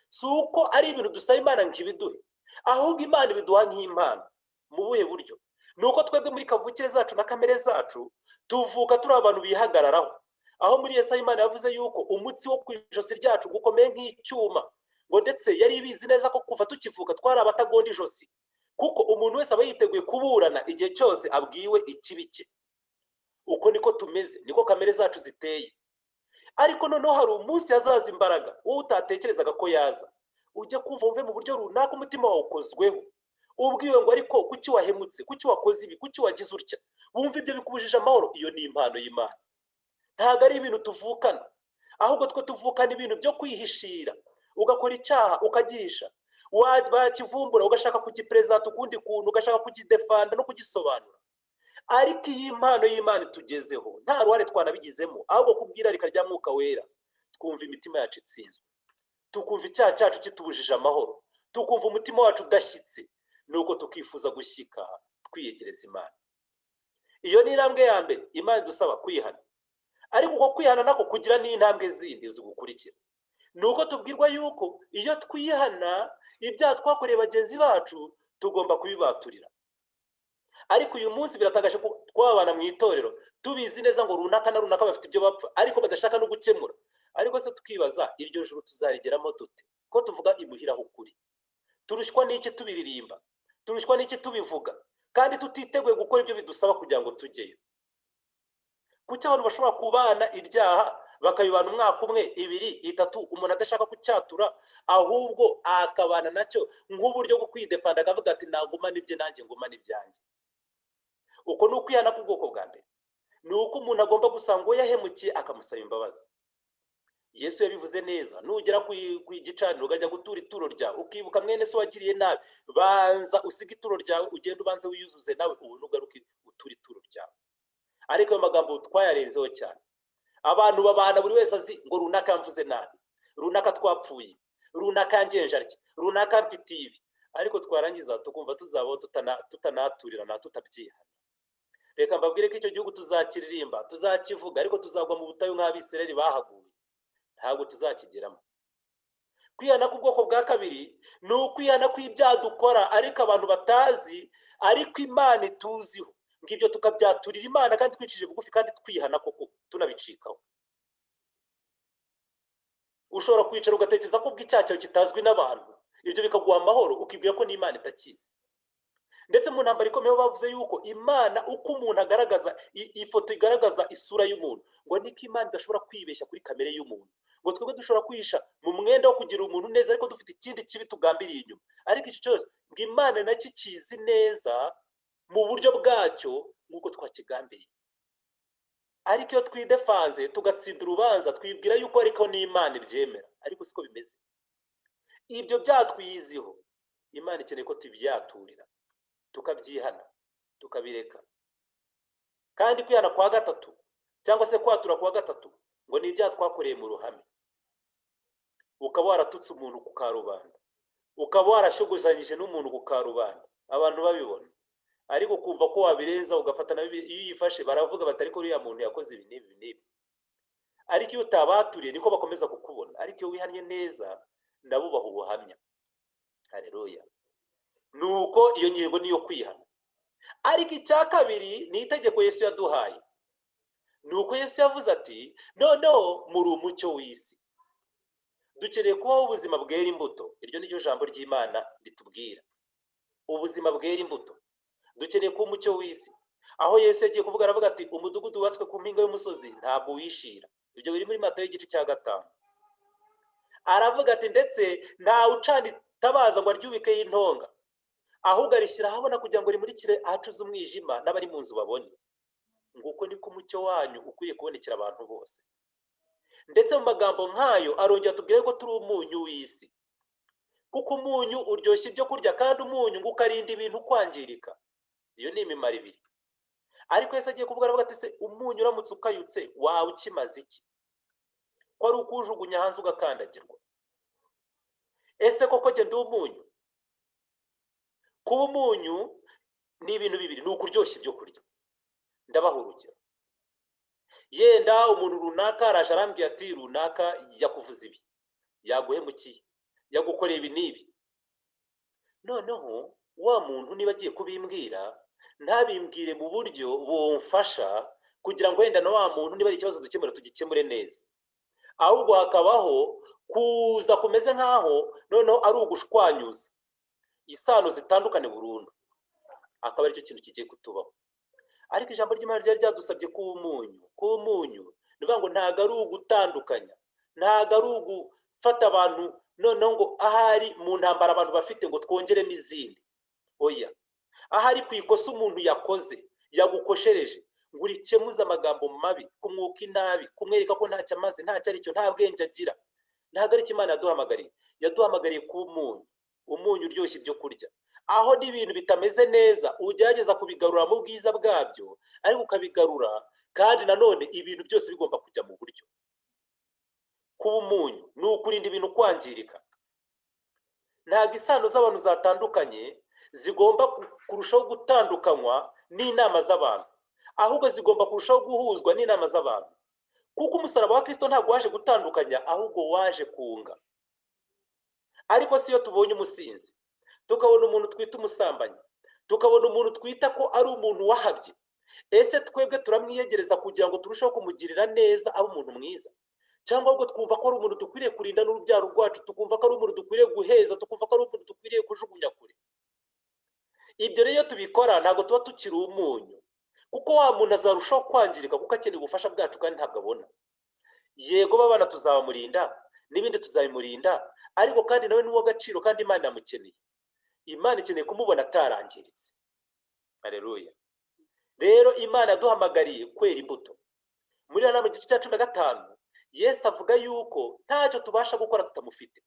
C: Si uko ari ibintu dusaba Imana ngo ibiduhe, ahubwo Imana ibiduha nk'impano. Mu buhe buryo? Ni uko twebwe muri kavukire zacu na kamere zacu tuvuka turi abantu bihagararaho, aho muri Yesaya Imana yavuze yuko umutsi wo kwijosi ryacu gukomeye nk'icyuma, ngo ndetse yari ibizi neza ko kuva tukivuka twari abatagonda ijosi, kuko umuntu wese aba yiteguye kuburana igihe cyose abwiwe ikibi cye. Uko niko tumeze, niko kamere zacu ziteye. Ariko noneho hari umunsi hazaza imbaraga wowe utatekerezaga ko yaza, ujya kumva wumve mu buryo runaka umutima wawe ukozweho, ubwiwe ngo ariko kuki wahemutse, kuki wakoze ibi, kuki wagize utya, wumva ibyo bikubujije amahoro. Iyo ni impano y'Imana, ntabwo ari ibintu tuvukana, ahubwo twe tuvukana ibintu byo kwihishira. Ugakora icyaha ukagihisha, wakivumbura ugashaka kugipresenta ukundi kuntu, ugashaka kugidefanda no kugisobanura. Ariko iyi impano y'Imana tugezeho nta ruhare twanabigizemo, ahubwo kubwirarika rya Mwuka Wera twumva imitima yacu itsinzwe, tukumva icyaha cyacu kitubujije amahoro, tukumva umutima wacu udashyitse, nuko tukifuza gushyika twiyegereza Imana. Iyo ni intambwe ya mbere Imana idusaba kwihana. Ariko uko kwihana nako kugira n'intambwe zindi zigukurikira. Nuko tubwirwa yuko iyo twihana ibyaha twakoreye bagenzi bacu tugomba kubibaturira. Ariko uyu munsi biratangaje ko twabana mu itorero tubizi neza ngo runaka na runaka bafite ibyo bapfa, ariko badashaka no gukemura. ariko se tukibaza iryo juru tuzarigeramo dute ko tuvuga imuhiraho ukuri? Turushywa n'iki tubiririmba, turushywa n'iki tubivuga, kandi tutiteguye gukora ibyo bidusaba kugira ngo tujyeyo? Kuki abantu bashobora kubana ibyaha bakabibana umwaka umwe, ibiri, itatu, umuntu adashaka kucyatura, ahubwo akabana nacyo nk'uburyo bwo kwidefanda, akavuga ati nagumana ibye nanjye ngumana ibyanjye? Uko ni ukwihana k'ubwoko bwa mbere. Ni uko umuntu agomba gusanga uwo yahemukiye akamusaba imbabazi. Yesu yabivuze neza, nugera ku gicaniro ukajya gutura ituro ryawe ukibuka mwene se wagiriye nabi, banza usiga ituro ryawe ugende ubanze wiyuzuze nawe, ubu nugaruke utura ituro ryawe. Ariko ayo magambo twayarenzeho cyane. Abantu babana buri wese azi ngo runaka yamvuze nabi, runaka twapfuye, runaka yangenje atya, runaka mfitiye ibi, ariko twarangiza tukumva tuzabaho tutanaturira na tutabyihana. Reka mbabwire ko icyo gihugu tuzakiririmba, tuzakivuga, ariko tuzagwa mu butayu nk'Abisirayeli bahaguye, ntabwo tuzakigeramo. Kwihana k'ubwoko bwa kabiri ni ukwihana kw'ibyaha dukora ariko abantu batazi, ariko Imana ituziho, ngibyo tukabyaturira Imana kandi twicishije bugufi kandi twihana koko tunabicikaho. Ushobora kwicara ugatekereza ko ubw'icyaha cyawe kitazwi n'abantu, ibyo bikaguha amahoro, ukibwira ko n'Imana itakizi. Ndetse mu ntambara ikomeye bavuze yuko Imana uko umuntu agaragaza ifoto igaragaza isura y'umuntu, ngo niko Imana idashobora kwibeshya kuri kamere y'umuntu, ngo twebwe dushobora kwihisha mu mwenda wo kugira umuntu neza ariko dufite ikindi kibi tugambiriye inyuma. Ariko icyo cyose ngo Imana nacyo kizi neza mu buryo bwacyo nk'uko twakigambiriye. Ariko iyo twidefanze tugatsinda urubanza twibwira yuko ariko n'Imana ibyemera, ariko siko bimeze. Ibyo byatwiyiziho Imana ikeneye ko tubyaturira, tukabyihana, tukabireka. Kandi kwihana kwa gatatu cyangwa se kwatura kwa gatatu ngo ni ibyaha twakoreye mu ruhame. Ukaba waratutse umuntu ku karubanda, ukaba warashogozanyije n'umuntu ku karubanda, abantu babibona, ariko kumva ko wabirenza ugafata nabi. Iyo yifashe baravuga batari ko uriya muntu yakoze ibi n'ibi n'ibi, ariko iyo utabaturiye niko bakomeza kukubona. Ariko iyo wihannye neza ndabubaha ubuhamya. Haleluya. Nuko iyo ngingo niyo kwihana. Ariko icya kabiri ni itegeko Yesu yaduhaye. Nuko Yesu yavuze ati noneho muri umucyo w'isi. Dukeneye kubaho ubuzima bwera imbuto. Iryo ni ryo jambo ry'Imana ritubwira, ubuzima bwera imbuto. Dukeneye kuba umucyo w'isi. Aho Yesu yagiye kuvuga aravuga ati umudugudu wubatswe ku mpinga y'umusozi ntabwo wishira. Ibyo biri muri Matayo igice cya 5. Aravuga ati ndetse nta ucana itabaza ngo aryubikeho intonga, ahubwo arishyira ahabona kugira ngo rimurikire ahacuze umwijima n'abari mu nzu babone. Nguko niko umucyo wanyu ukwiye kubonekera abantu bose. Ndetse mu magambo nk'ayo arongera atubwira ko turi umunyu w'isi, kuko umunyu uryoshya ibyo kurya kandi umunyu ngo ukarinda ibintu kwangirika. Iyo ni imimaro ibiri. Ariko Yesu agiye kuvuga aravuga ati se umunyu uramutse ukayutse wawe ukimaze iki? Ko ari ukujugunya hanze ugakandagirwa. Ese koko jye ndi umunyu? Kuba umunyu ni ibintu bibiri, ni ukuryoshya ibyo kurya. Ndabaha urugero. Yenda umuntu runaka araje arambwira ati runaka yakuvuza ibi, yaguhemukiye, yagukoreye ibi n'ibi. Noneho wa muntu niba agiye kubimbwira ntabimbwire mu buryo bumfasha kugira ngo wenda na wa muntu niba ari ikibazo dukemura tugikemure neza, ahubwo hakabaho kuza kumeze nk'aho noneho ari ugushwanyuza isano zitandukane burundu. Akaba aricyo kintu kigiye kutubaho. Ariko ijambo ry'Imana ryari ryadusabye kuba umunyu. Nivuga ngo ntago ari ugutandukanya, ntago ari ugufata abantu noneho ngo ahari mu ntambara abantu bafite ngo twongeremo izindi. Oya, ahari ku ikosa umuntu yakoze yagukoshereje ngo urikemuze amagambo mabi, kumwuka inabi, kumwereka ko ntacyo amaze, ntacyo aricyo, nta bwenge agira. Ntago ari Imana yaduhamagariye. Yaduhamagariye kuba umunyu uryoshya ibyo kurya. Aho n'ibintu bitameze neza ugerageza kubigarura mu bwiza bwabyo, ariko ukabigarura kandi nanone ibintu byose bigomba kujya mu buryo. Kuba umunyu ni ukurinda ibintu kwangirika. Ntago isano z'abantu zatandukanye zigomba kurushaho gutandukanywa n'inama z'abantu, ahubwo zigomba kurushaho guhuzwa n'inama z'abantu. Kuko umusaraba wa Kristo ntabwo waje gutandukanya, ahubwo waje kunga. Ariko si iyo tubonye umusinzi, tukabona umuntu twita umusambanyi, tukabona umuntu twita ko ari umuntu wahabye, ese twebwe turamwiyegereza kugira ngo turusheho kumugirira neza abe umuntu mwiza? cyangwa ahubwo twumva ko ari umuntu dukwiriye kurinda n'urubyaro rwacu, tukumva ko ari umuntu dukwiriye guheza, tukumva ko ari umuntu dukwiriye kujugunya kure. Ibyo rero iyo tubikora ntabwo tuba tukiri umunyu, kuko wa muntu azarushaho kwangirika kuko akeneye ubufasha bwacu kandi ntabwo abona. Yego babana tuzabamurinda n'ibindi tuzabimurinda, ariko kandi nawe ni uw'agaciro kandi Imana yamukeneye. Imana ikeneye kumubona atarangiritse. Haleluya. Rero Imana yaduhamagariye kwera imbuto. Muri Yohana mu gice cya 15 Yesu avuga yuko ntacyo tubasha gukora tutamufite,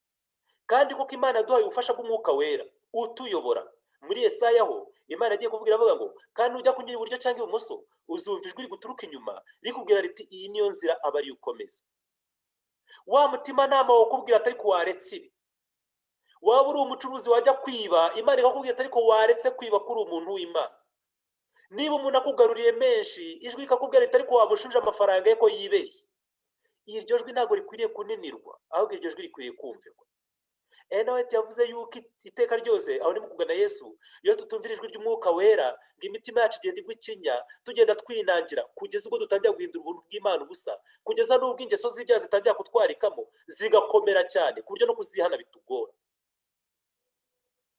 C: kandi kuko Imana yaduhaye ubufasha bw'Umwuka Wera utuyobora. Muri Yesaya ho Imana yagiye kuvugira avuga ngo, kandi ujya kunyura iburyo cyangwa ibumoso uzumva ijwi riguturuka inyuma rikubwira riti iyi niyo nzira aba ari ukomeza. Wa mutima nama wo kubwira atari ko waretse ibi. Waba uri umucuruzi wajya kwiba, Imana ikakubwira atari ko waretse kwiba kuri umuntu w'Imana. Niba umuntu akugaruriye menshi, ijwi ikakubwira riti ariko wamushuje amafaranga ye ko yibeshye. Iryo jwi ntabwo rikwiriye kuninirwa, ahubwo iryo jwi rikwiriye kumvirwa. Nawe yavuze yuko iteka ryose aho ni mu kugana Yesu, iyo tutumvira ijwi ry'Umwuka Wera, ngo imitima yacu igenda igwa ikinya, tugenda twinangira kugeza ubwo dutangira guhindura ubuntu bw'Imana ubusa, kugeza n'ubwo ingeso z'ibyaha zitangira kutwarikamo zigakomera cyane ku buryo no kuzihana bitugora.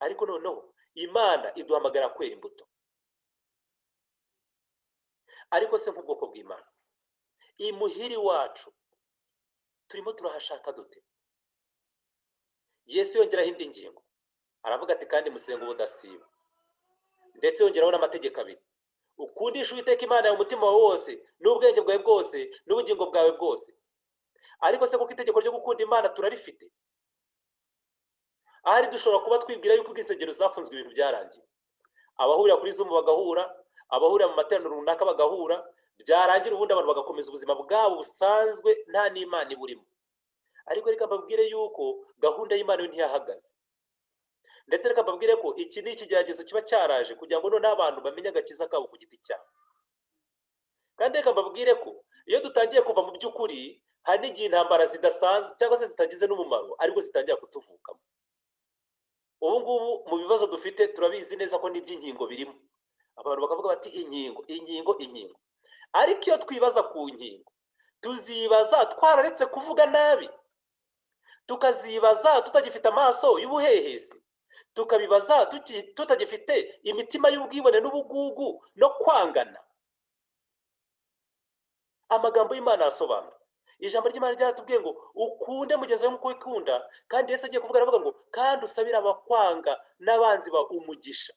C: Ariko noneho Imana iduhamagara kwera imbuto. Ariko se nk'ubwoko bw'Imana, imuhiri wacu turimo turahashaka dute? Yesu yongeraho indi ngingo, aravuga ati kandi musenga ubudasiba, ndetse yongeraho n'amategeko abiri: ukundisha Uwiteka Imana yawe umutima wawe wose, n'ubwenge bwawe bwose, n'ubugingo bwawe bwose. Ariko se kuko itegeko ryo gukunda Imana turarifite? Ahari dushobora kuba twibwira yuko insengero zafunzwe ibintu byarangiye, abahurira kuri Zoom bagahura, abahurira mu materaniro runaka bagahura, byarangira ubundi abantu bagakomeza ubuzima bwabo busanzwe nta n'Imana iburimo. Ariko reka mbabwire yuko gahunda y'Imana yo ntiyahagaze. Ndetse reka mbabwire ko iki ni ikigeragezo kiba cyaraje kugira ngo none abantu bamenye agakiza kabo ku giti cyabo. Kandi reka mbabwire ko iyo dutangiye kuva mu by'ukuri, hari n'igihe intambara zidasanzwe cyangwa se zitagize n'umumaro ariko zitangira kutuvukamo. Ubu ngubu mu bibazo dufite turabizi neza ko n'iby'inkingo birimo. Abantu bakavuga bati inkingo. Ariko iyo twibaza ku nkingo, tuzibaza twararetse kuvuga nabi, tukazibaza tutagifite amaso y'ubuhehesi, tukabibaza tutagifite imitima y'ubwibone n'ubugugu no kwangana. Amagambo y'Imana asobanutse. Ijambo ry'Imana ryatubwiye ngo ukunde mugenzi wawe nk'uko wikunda, kandi Yesu agiye kuvuga aravuga ngo kandi usabira abakwanga n'abanzi ba umugisha.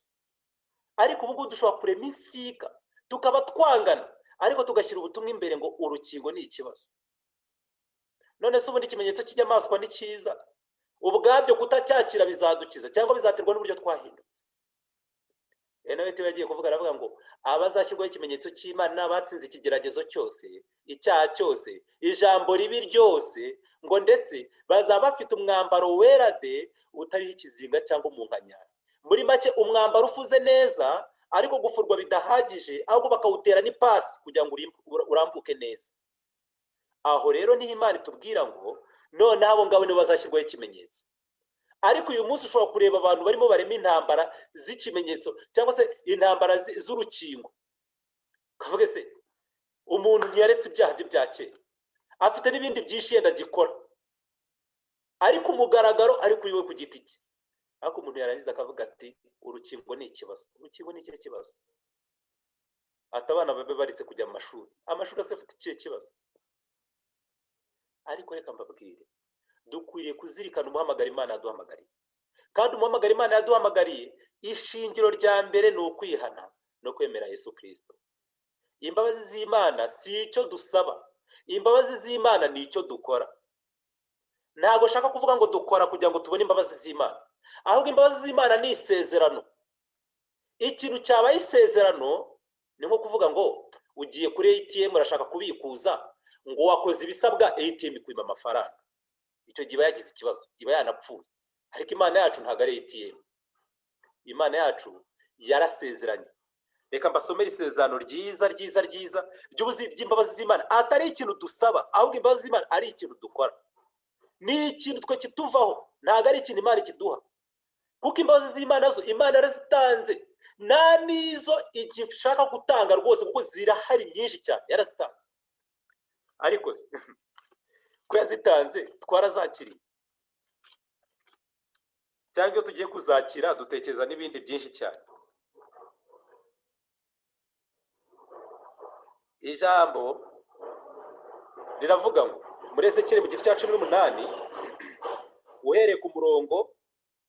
C: Ariko ubu ngubu dushobora kurema insika tukaba twangana, ariko tugashyira ubutumwa imbere ngo urukingo ni ikibazo. None se ubundi ikimenyetso cy'inyamaswa ni cyiza? Ubwabyo kutacyakira bizadukiza cyangwa bizaterwa n'uburyo twahindutse? Nawe yagiye kuvuga aravuga ngo abazashyirwaho ikimenyetso cy'Imana n'abatsinze ikigeragezo cyose, icyaha cyose, ijambo ribi ryose, ngo ndetse bazaba bafite umwambaro wera de utariho ikizinga cyangwa umunkanyari. Muri make umwambaro ufuze neza, ariko gufurwa bidahagije, ahubwo bakawutera n'ipasi kugira ngo urambuke neza. Aho rero niho Imana itubwira ngo none abo ngabo nibo bazashyirwaho ikimenyetso. Ariko uyu munsi ushobora kureba abantu barimo barema intambara z'ikimenyetso cyangwa se intambara z'urukingo. Kavuge se umuntu ntiyaretse ibyaha bye bya kera, afite n'ibindi byinshi yenda gikora, ariko umugaragaro ari kuri we ku giti cye. Ariko umuntu yarangiza akavuga ati urukingo ni ikibazo. Urukingo ni ikihe kibazo? Ati abana babe baritse kujya mu mashuri. Amashuri ase afite ikihe kibazo? Ariko reka mbabwire, dukwiriye kuzirikana umuhamagaro Imana yaduhamagariye. Kandi umuhamagaro Imana yaduhamagariye, ishingiro rya mbere ni ukwihana no kwemera Yesu Kristo. Imbabazi z'Imana si icyo dusaba, imbabazi z'Imana ni icyo dukora. Ntabwo shaka kuvuga ngo dukora kugira ngo tubone imbabazi z'Imana, ahubwo imbabazi z'Imana ni isezerano. Ikintu cyabaye isezerano ni nko kuvuga ngo ugiye kuri ATM urashaka kubikuza, ngo wakoze ibisabwa ATM ikwima amafaranga. Icyo gihe yagize ikibazo, iba yanapfuye. Ariko Imana yacu ntabwo ari ATM. Imana yacu yarasezeranye. Reka mbasomere isezerano ryiza ry'imbabazi z'Imana. Atari ikintu dusaba, ahubwo imbabazi z'Imana ari ikintu dukora. Ni ikintu twe kituvaho, ntabwo ari ikintu Imana ikiduha. Kuko imbabazi z'Imana zo Imana yarazitanze, nta nizo igishaka gutanga rwose, kuko zirahari nyinshi cyane yarazitanze. Ariko ko yazitanze twarazakiriye, cyangwa iyo tugiye kuzakira dutekereza n'ibindi byinshi cyane. Ijambo riravuga ngo muri Ezekiyeli mu gice cya 18 uhereye ku murongo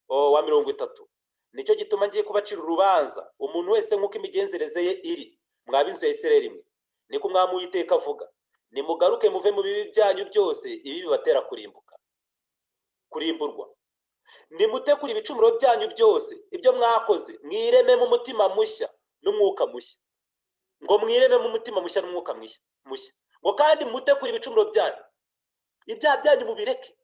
C: wa 30, nicyo gituma ngiye kubacira urubanza umuntu wese nk'uko imigenzereze ye iri, mwaba inzu ya Isirayeli mwe, niko Umwami Uwiteka avuga. Nimugaruke muve mu bibi byanyu byose, ibi bibatera kurimburwa. Nimutekure ibicumuro byanyu byose, ibyo mwakoze, mwireme mu mutima mushya n'umwuka mushya. Ngo mwireme mu mutima mushya n'umwuka mushya. Ngo kandi mutekure ibicumuro byanyu, ibyaha byanyu mubireke.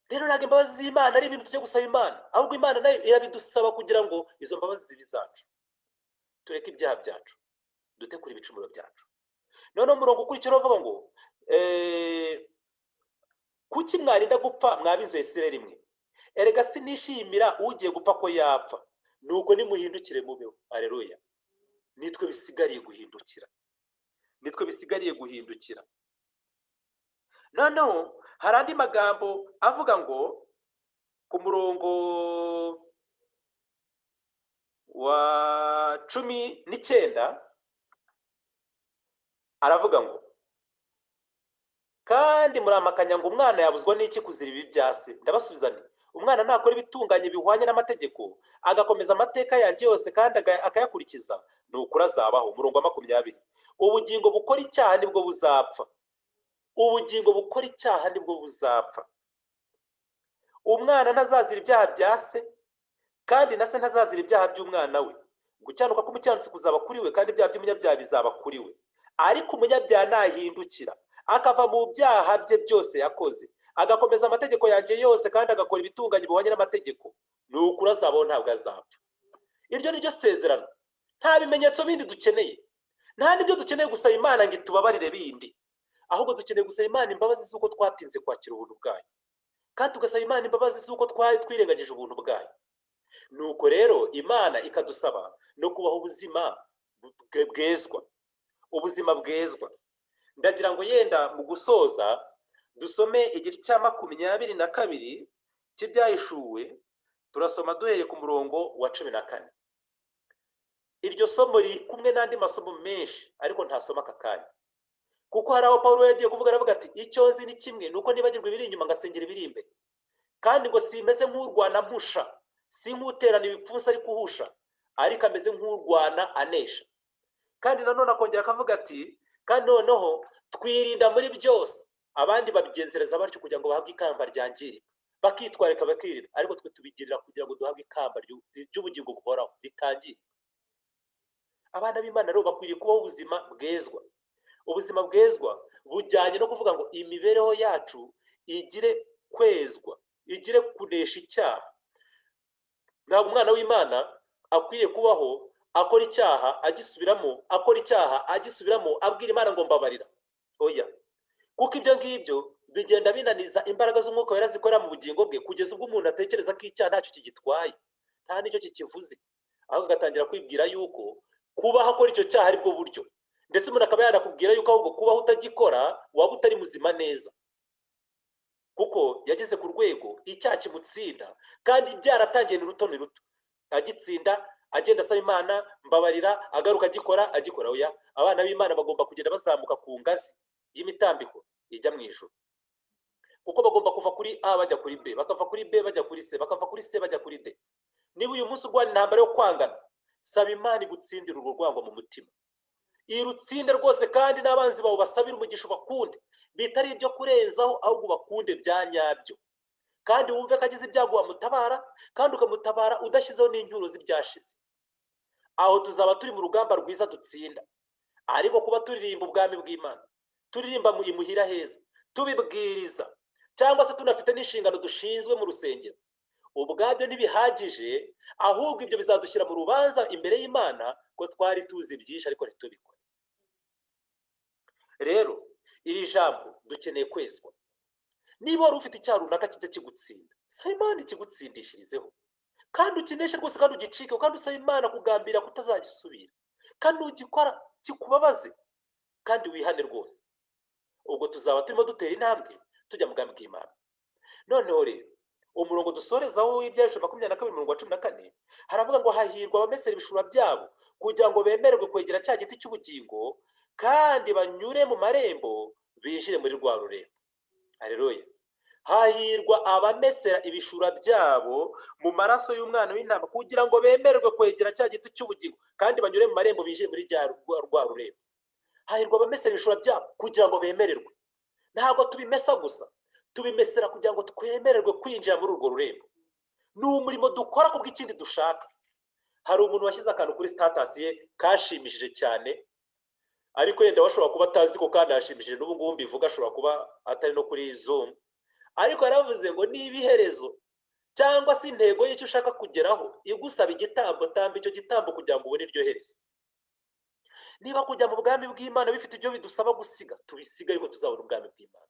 C: Rero ntabwo imbabazi z'Imana ari ibintu tujya gusaba Imana, ahubwo Imana nayo irabidusaba kugira ngo izo mbabazi zibe zacu. Tureke ibyaha byacu, dutekure ibicumuro byacu. Noneho umurongo ukurikira uvuga ngo kuki mwarinda gupfa mwaba inzu ya Isirayeli mwe? Erega sinishimira ugiye gupfa ko yapfa, nuko nimuhindukire mubeho. Haleluya. Nitwe bisigariye guhindukira. Noneho hari andi magambo avuga ngo ku murongo wa 19 aravuga ngo kandi muramakanya ngo umwana yabuzwa n'iki kuzira ibi byase. Ndabasubiza nti umwana nakora ibitunganye bihwanye n'amategeko, agakomeza amateka yanjye yose kandi akayakurikiza, nukuri azabaho. Umurongo wa 20 ubugingo bukora icyaha nibwo buzapfa. Umwana ntazazira ibyaha bya se, kandi na se ntazazira ibyaha by'umwana we. Gucyanuka k'umukiranutsi kuzaba kuri we, kandi ibyaha by'umunyabyaha bizaba kuri we. Ariko umunyabyaha nahindukira akava mu byaha bye byose yakoze, agakomeza amategeko yanjye yose kandi agakora ibitunganye bihwanye n'amategeko, nukuri azabaho, ntabwo azapfa. Iryo ni ryo sezerano. Nta bimenyetso bindi dukeneye, nta n'ibyo dukeneye gusaba Imana ngo itubabarire bindi, ahubwo dukeneye gusaba Imana imbabazi z'uko twatinze kwakira ubuntu bwayo, kandi tugasaba Imana imbabazi z'uko twirengagije ubuntu bwayo. Nuko rero Imana ikadusaba no kubaho ubuzima bwezwa. Ndagira ngo yenda mu gusoza dusome igice cya 22 cy'ibyahishuwe. Turasoma duhereye ku murongo wa 14. Iryo somo riri kumwe n'andi masomo menshi, ariko ntasoma aka kanya, kuko hari aho Pawulo yagiye kuvuga, aravuga ati icyo nzi ni kimwe, nuko nibagirwa ibiri inyuma ngasengera ibiri imbere. Kandi ngo simeze nk'urwana mpusha, si nk'uterana ibipfunsi ari kuhusha, ariko ameze nk'urwana anesha. Kandi nanone akongera akavuga ati kandi noneho twirinda muri byose abandi babigenzereza batyo kugira ngo bahabwe ikamba ryangirika, bakitwarika bakirinda, ariko twe tubigirira kugira ngo duhabwe ikamba ry'ubugingo buhoraho ritangirika. Abana b'Imana rero bakwiriye kubaho ubuzima bwezwa bujyanye no kuvuga ngo imibereho yacu igire kwezwa, igire kunesha icyaha. Ntabwo umwana w'Imana akwiriye kubaho akora icyaha agisubiramo, abwira Imana ngo mbabarira. Oya, kuko ibyo ngibyo bigenda binaniza imbaraga z'umwuka wera zikorera mu bugingo bwe, kugeza ubwo umuntu atekereza ko icyaha ntacyo kigitwaye, nta n'icyo kikivuze, ahubwo agatangira kwibwira yuko kubaho akora icyo cyaha ari bwo buryo. Ndetse umuntu akaba yanakubwira yuko ahubwo kubaho utagikora waba utari muzima neza, kuko yageze ku rwego icyaha kimutsinda, kandi byaratangiye ni ruto agitsinda, agenda asaba Imana mbabarira, agaruka agikora. Oya, abana b'Imana bagomba kugenda bazamuka ku ngazi y'imitambiko ijya mu ijuru, kuko bagomba kuva kuri A bajya kuri B, bakava kuri B bajya kuri C, bakava kuri C bajya kuri D. Niba uyu munsi urwana intambara yo kwangana, saba Imana igutsindira urwo rwango mu mutima, irutsinde rwose, kandi n'abanzi bawe basabira umugisha bakunde, bitari ibyo kurenzaho, ahubwo bakunde bya nyabyo. Kandi wumve ko agize ibyago wamutabara, kandi ukamutabara udashyizeho n'inyuro z'ibyashize. Aho tuzaba turi mu rugamba rwiza dutsinda. Ariko kuba turirimba ubwami bw'Imana, turirimba mu imuhira heza, tubibwiriza, cyangwa se tunafite n'inshingano dushinzwe mu rusengero, ubwabyo ntibihagije, ahubwo ibyo bizadushyira mu rubanza imbere y'Imana ko twari tuzi byinshi ariko ntitubikore. Rero iri jambo dukeneye kwezwa. Niba wari ufite icyaha runaka kijya kigutsinda, saba Imana ikigutsindishirizeho, kandi ukineshe rwose, kandi ugicike, kandi usaba Imana kugambira kutazagisubira, kandi ugikora kikubabaze, kandi wihane rwose. ubwo tuzaba turimo dutera intambwe tujya mu bwami bw'Imana. Noneho rero umurongo dusorezaho w'Ibyahishuwe 22:14 haravuga ngo hahirwa abamesera ibishura byabo kugira ngo bemererwe kwegera cya giti cy'ubugingo kandi banyure mu marembo binjire muri rwa rurembo. Haleluya. Hahirwa abamesera ibishura byabo mu maraso y'umwana w'intama kugira ngo bemererwe kwegera cya giti cy'ubugingo kandi banyure mu marembo binjire muri rwa rurembo. Hahirwa abamesera ibishura byabo kugira ngo bemererwe. Ntabwo tubimesa gusa, tubimesera kugira ngo twemererwe kwinjira muri urwo rurembo. Ni umurimo dukora kubw'ikindi dushaka. Hari umuntu washyize akantu kuri status ye kashimishije cyane, ariko yenda washobora kuba atazi ko kandi yashimishije, n'ubu ngubu mbivuga ashobora kuba atari no kuri Zoom, ariko yaravuze ngo niba iherezo cyangwa se intego y'icyo ushaka kugeraho igusaba igitambo, tamba icyo gitambo kugira ngo ubone iryo herezo. Niba kujya mu bwami bw'Imana bifite ibyo bidusaba gusiga, tubisiga ariko tuzabona ubwami bw'Imana.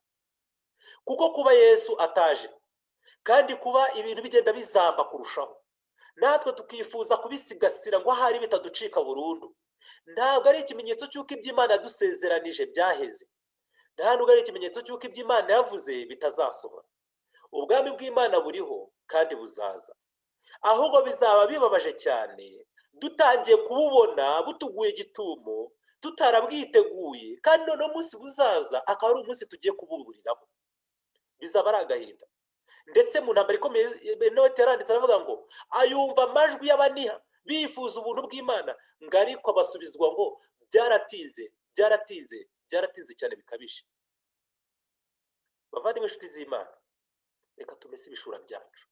C: Kuko kuba Yesu ataje kandi kuba ibintu bigenda bizamba kurushaho, natwe tukifuza kubisigasira ngo ahari bitaducika burundu, ntabwo ari ikimenyetso cy'uko iby'Imana yadusezeranije byaheze, ntabwo ari ikimenyetso cy'uko iby'Imana yavuze bitazasohora. Ubwami bw'Imana buriho kandi buzaza, ahubwo bizaba bibabaje cyane dutangiye kububona butuguye igitumo tutarabwiteguye, kandi noneho umunsi buzaza akaba ari umunsi tugiye kububuriraho. Bizaba ari agahinda. Ndetse mu ntambara ikomeye Note yaranditse aravuga ngo ayumva amajwi y'abaniha bifuza ubuntu bw'Imana, ngo ariko abasubizwa ngo byaratinze cyane bikabije. Bavandimwe inshuti z'Imana, reka tumese ibishura byacu.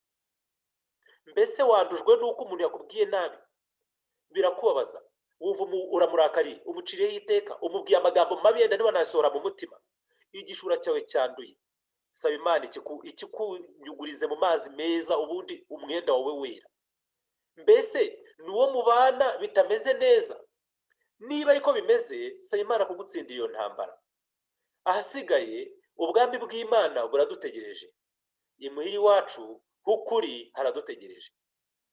C: Mbese wandujwe n'uko umuntu yakubwiye nabi? Birakubabaza, wumva uramurakariye, umuciriyeho iteka, umubwiye amagambo mabi yenda niba nasohora mu mutima. Igishura cyawe cyanduye. Saba Imana ikikunyugurize mu mazi meza, ubundi umwenda wawe wera. Mbese nuwo mubana bitameze neza? Niba ariko bimeze, saba Imana kugutsindira iyo ntambara. Ahasigaye ubwami bw'Imana buradutegereje. Imuhira iwacu h'ukuri haradutegereje.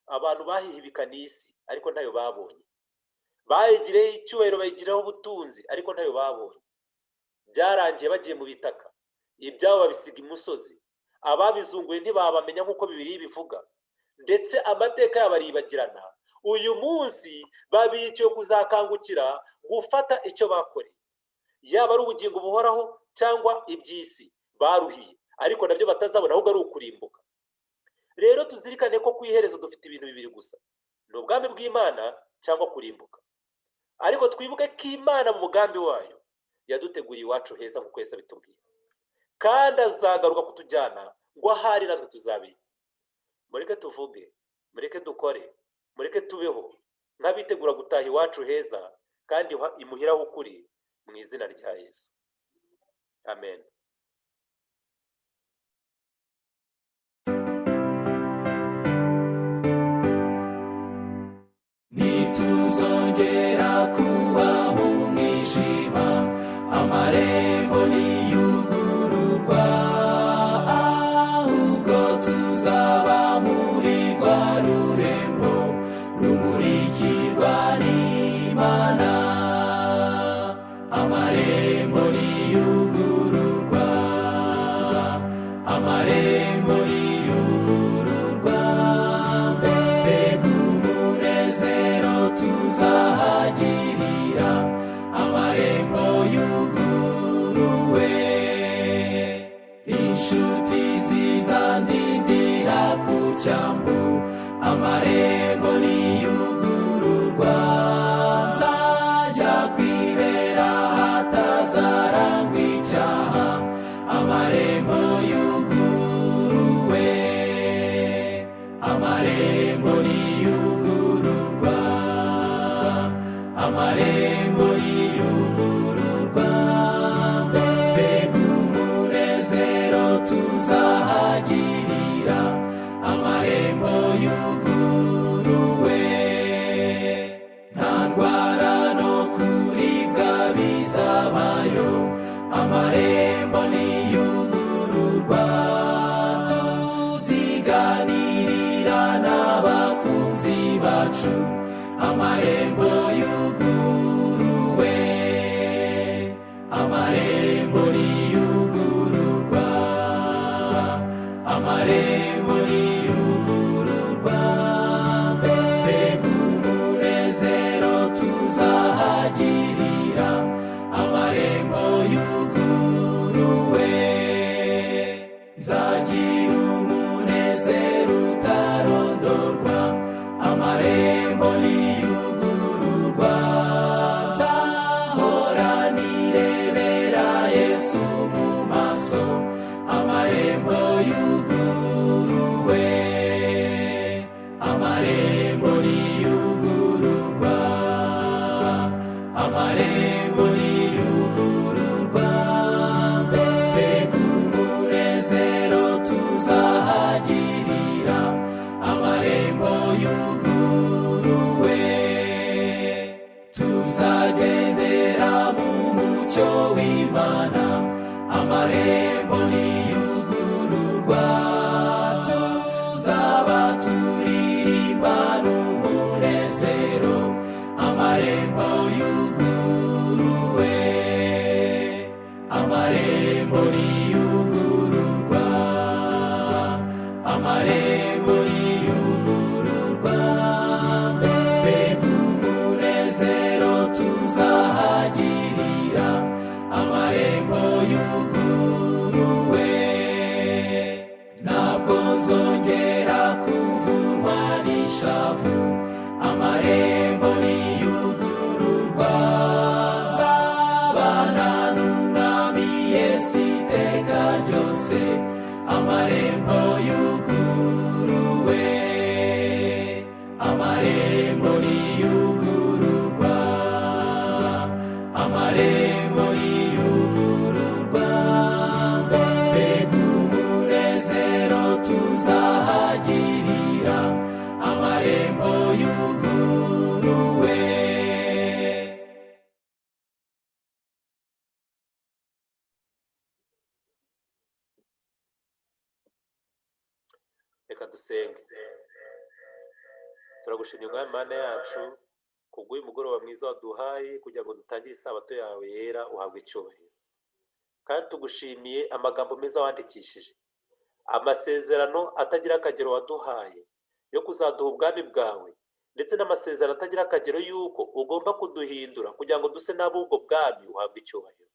C: Abantu bahihibikaniye isi ariko ntayo babonye, bayigireho icyubahiro bayigiraho ubutunzi ariko ntayo babonye. Byarangiye bagiye mu bitaka, ibyabo babisiga imusozi, ababizunguye ntibabamenya nk'uko Bibiliya bivuga, ndetse amateka yabo aribagirana. Uyu munsi babiciye kuzakangukira gufata icyo bakoreye, yaba ari ubugingo buhoraho cyangwa iby'isi baruhiye, ariko nabyo batazabona, ahubwo ari ukurimbuka. Rero tuzirikane ko ku iherezo dufite ibintu bibiri gusa, ni ubwami bw'Imana cyangwa kurimbuka. Ariko twibuke ko Imana mu mugambi wayo yaduteguriye iwacu heza nk'uko Yesu abitubwiye, kandi azagaruka kutujyana ngo ahari natwe tuzabe. Mureke tuvuge, mureke dukore, mureke tubeho nk'abitegura gutaha iwacu heza kandi imuhira h'ukuri, mu izina rya Yesu. Amen.
A: Nituzongera kuba mu mwijima, amarembo niyugururwa, ahubwo tuzaba muri rwa rurembo rumurikirwa n'Imana. Amarembo niyugururwa, amarembo niyugururwa, mbega umunezero tuzahagirira, amarembo yuguruwe. Inshuti zizandindira ku cyambu, amarembo niyugururwa, nzajya kwibera hatazarangwa icyaha, amarembo yuguruwe. Amarembo niyugururwa, amarembo niyugururwa, mbega umunezero tuzahagirira, amarembo yuguruwe. Nta ndwara no kuribwa bizabayo, amarembo niyugururwa, tuziganirira n'abakunzi bacu, amarembo yuguruwe. Amarembo ni umucyo w'Imana, amarembo niyugururwa, tuzaba turirimba n'umunezero, amarembo yuguruwe, amarembo niyugururwa, amarembo niyugururwa, mbega umunezero tuzahagirira, amarembo yuguruwe, ntabwo nzongera kuvurwa n'ishavu, amarembo niyugururwa, nzabana n'umwami Yesu iteka ryose, amarembo yuguruwe, amarembo niyugururwa, amarembo niyugururwa, mbega umunezero tuzahagirira, amarembo yuguruwe.
C: Reka dusenge. Turagushimye Mwami Mana yacu kubw'uyu mugoroba mwiza waduhaye kugira ngo dutangire isabato yawe yera, uhabwe icyubahiro. Kandi tugushimiye amagambo meza wandikishije, amasezerano atagira akagero waduhaye yo kuzaduha ubwami bwawe, ndetse n'amasezerano atagira akagero y'uko ugomba kuduhindura kugira ngo duse n'ab'ubwo bwami, uhabwe icyubahiro.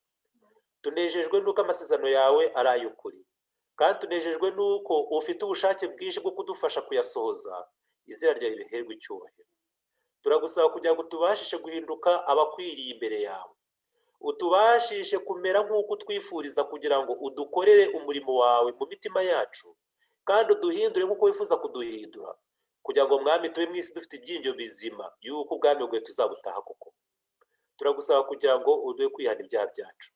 C: Tunejejwe n'uko amasezerano yawe ari ay'ukuri, kandi tunejejwe n'uko ufite ubushake bwinshi bwo kudufasha kuyasohoza. Izina ryawe riherwe icyubahiro. Turagusaba kugira ngo tubashishe guhinduka abakwiriye imbere yawe, utubashishe kumera nk'uko utwifuriza, kugira ngo udukorere umurimo wawe mu mitima yacu, kandi uduhindure nk'uko wifuza kuduhindura, kugira ngo Mwami tube mu isi dufite ibyiringiro bizima y'uko ubwami bwawe tuzabutaha koko. Turagusaba kugira ngo uduhe kwihana ibyaha byacu,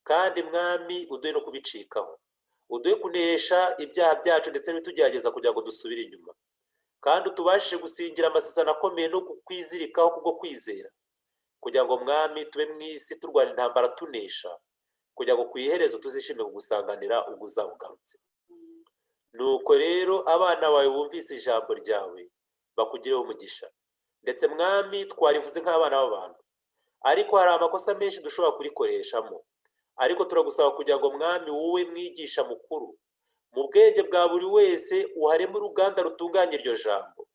C: kandi Mwami uduhe no kubicikaho, uduhe kunesha ibyaha byacu ndetse n'ibitugerageza kugira ngo dusubire inyuma, kandi utubashishe gusingira amasezerano akomeye no kwizirikaho kubwo kwizera, kugira ngo Mwami tube mu isi turwana intambara tunesha, kugira ngo ku iherezo tuzishime kugusanganira ubwo uzaba ugarutse. Nuko rero abana bawe bumvise ijambo ryawe bakugireho umugisha, ndetse Mwami twarivuze nk'abana b'abantu, ariko hari amakosa menshi dushobora kurikoreshamo, ariko turagusaba kugira ngo Mwami wowe mwigisha mukuru, mu bwenge bwa buri wese uharemo uruganda rutunganya iryo jambo,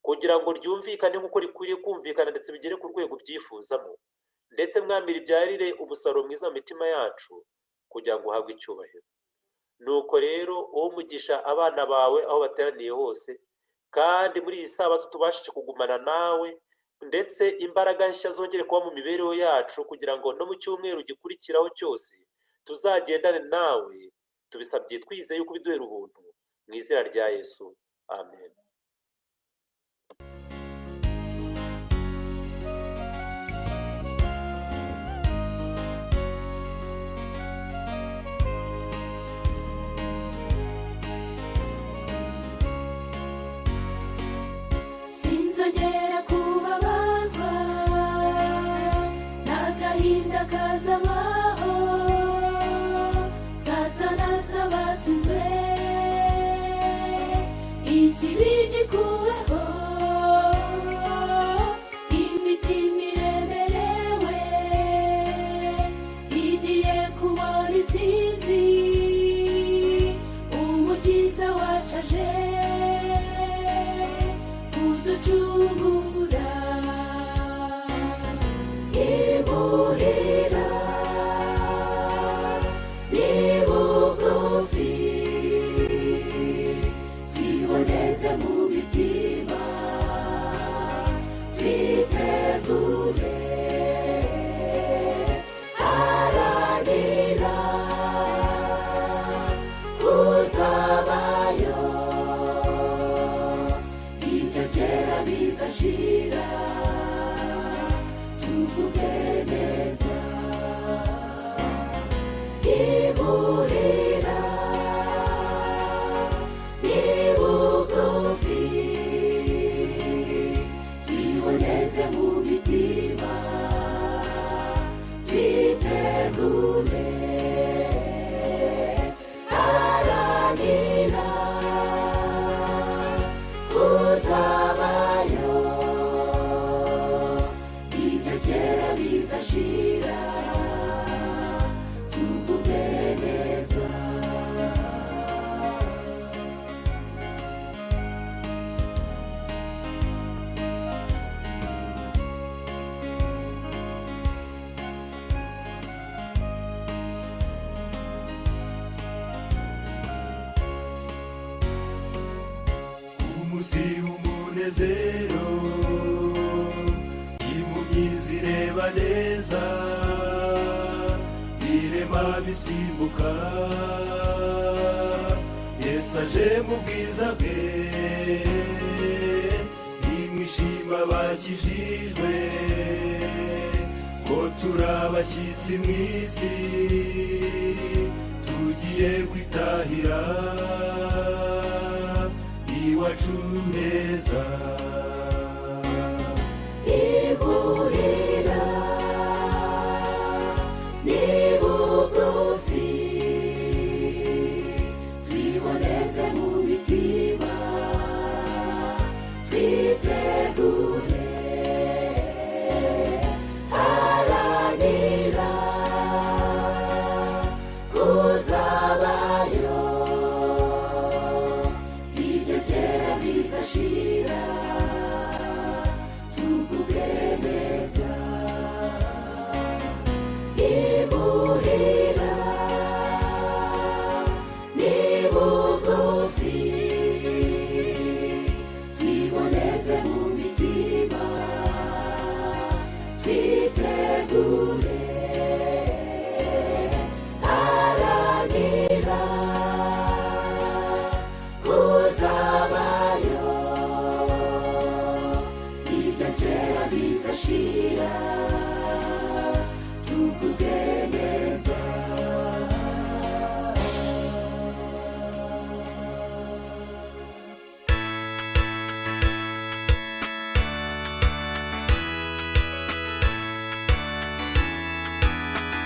C: kugira ngo ryumvikane nk'uko rikwiriye kumvikana, ndetse bigere ku rwego byifuzamo, ndetse Mwami ribyarire umusaruro mwiza mu mitima yacu, kugira ngo uhabwe icyubahiro. Nuko rero uwo umugisha abana bawe aho bateraniye hose, kandi muri iyi sabato tubashe kugumana nawe, ndetse imbaraga nshya zongere kuba mu mibereho yacu, kugira ngo no mu cyumweru gikurikiraho cyose tuzagendane nawe. Tubisabye twizeye yuko biduhera ubuntu, mu izina rya Yesu, amen.
A: Sinzongera kubabazwa n'agahinda kazabaho, Satana azabatsinzwe, ikibi gikuweho, imitima iremerewe igiye kubona intsinzi, umukiza wacu aje kuducungura, imuhira ni bugufi, twiboneze mu mitima, twitegure, haranira kuzabayo, ibyo kera bizashira, tugubwe neza, imuhira ni bugufi, twiboneze mu mitima, twitegure,
E: umunezero, impumyi zireba neza, irema bisimbuka. Yesu aje mu bwiza bwe, imwishima bakijijwe, ko turi abashyitsi mu isi, tugiye kwitahira iwacu heza.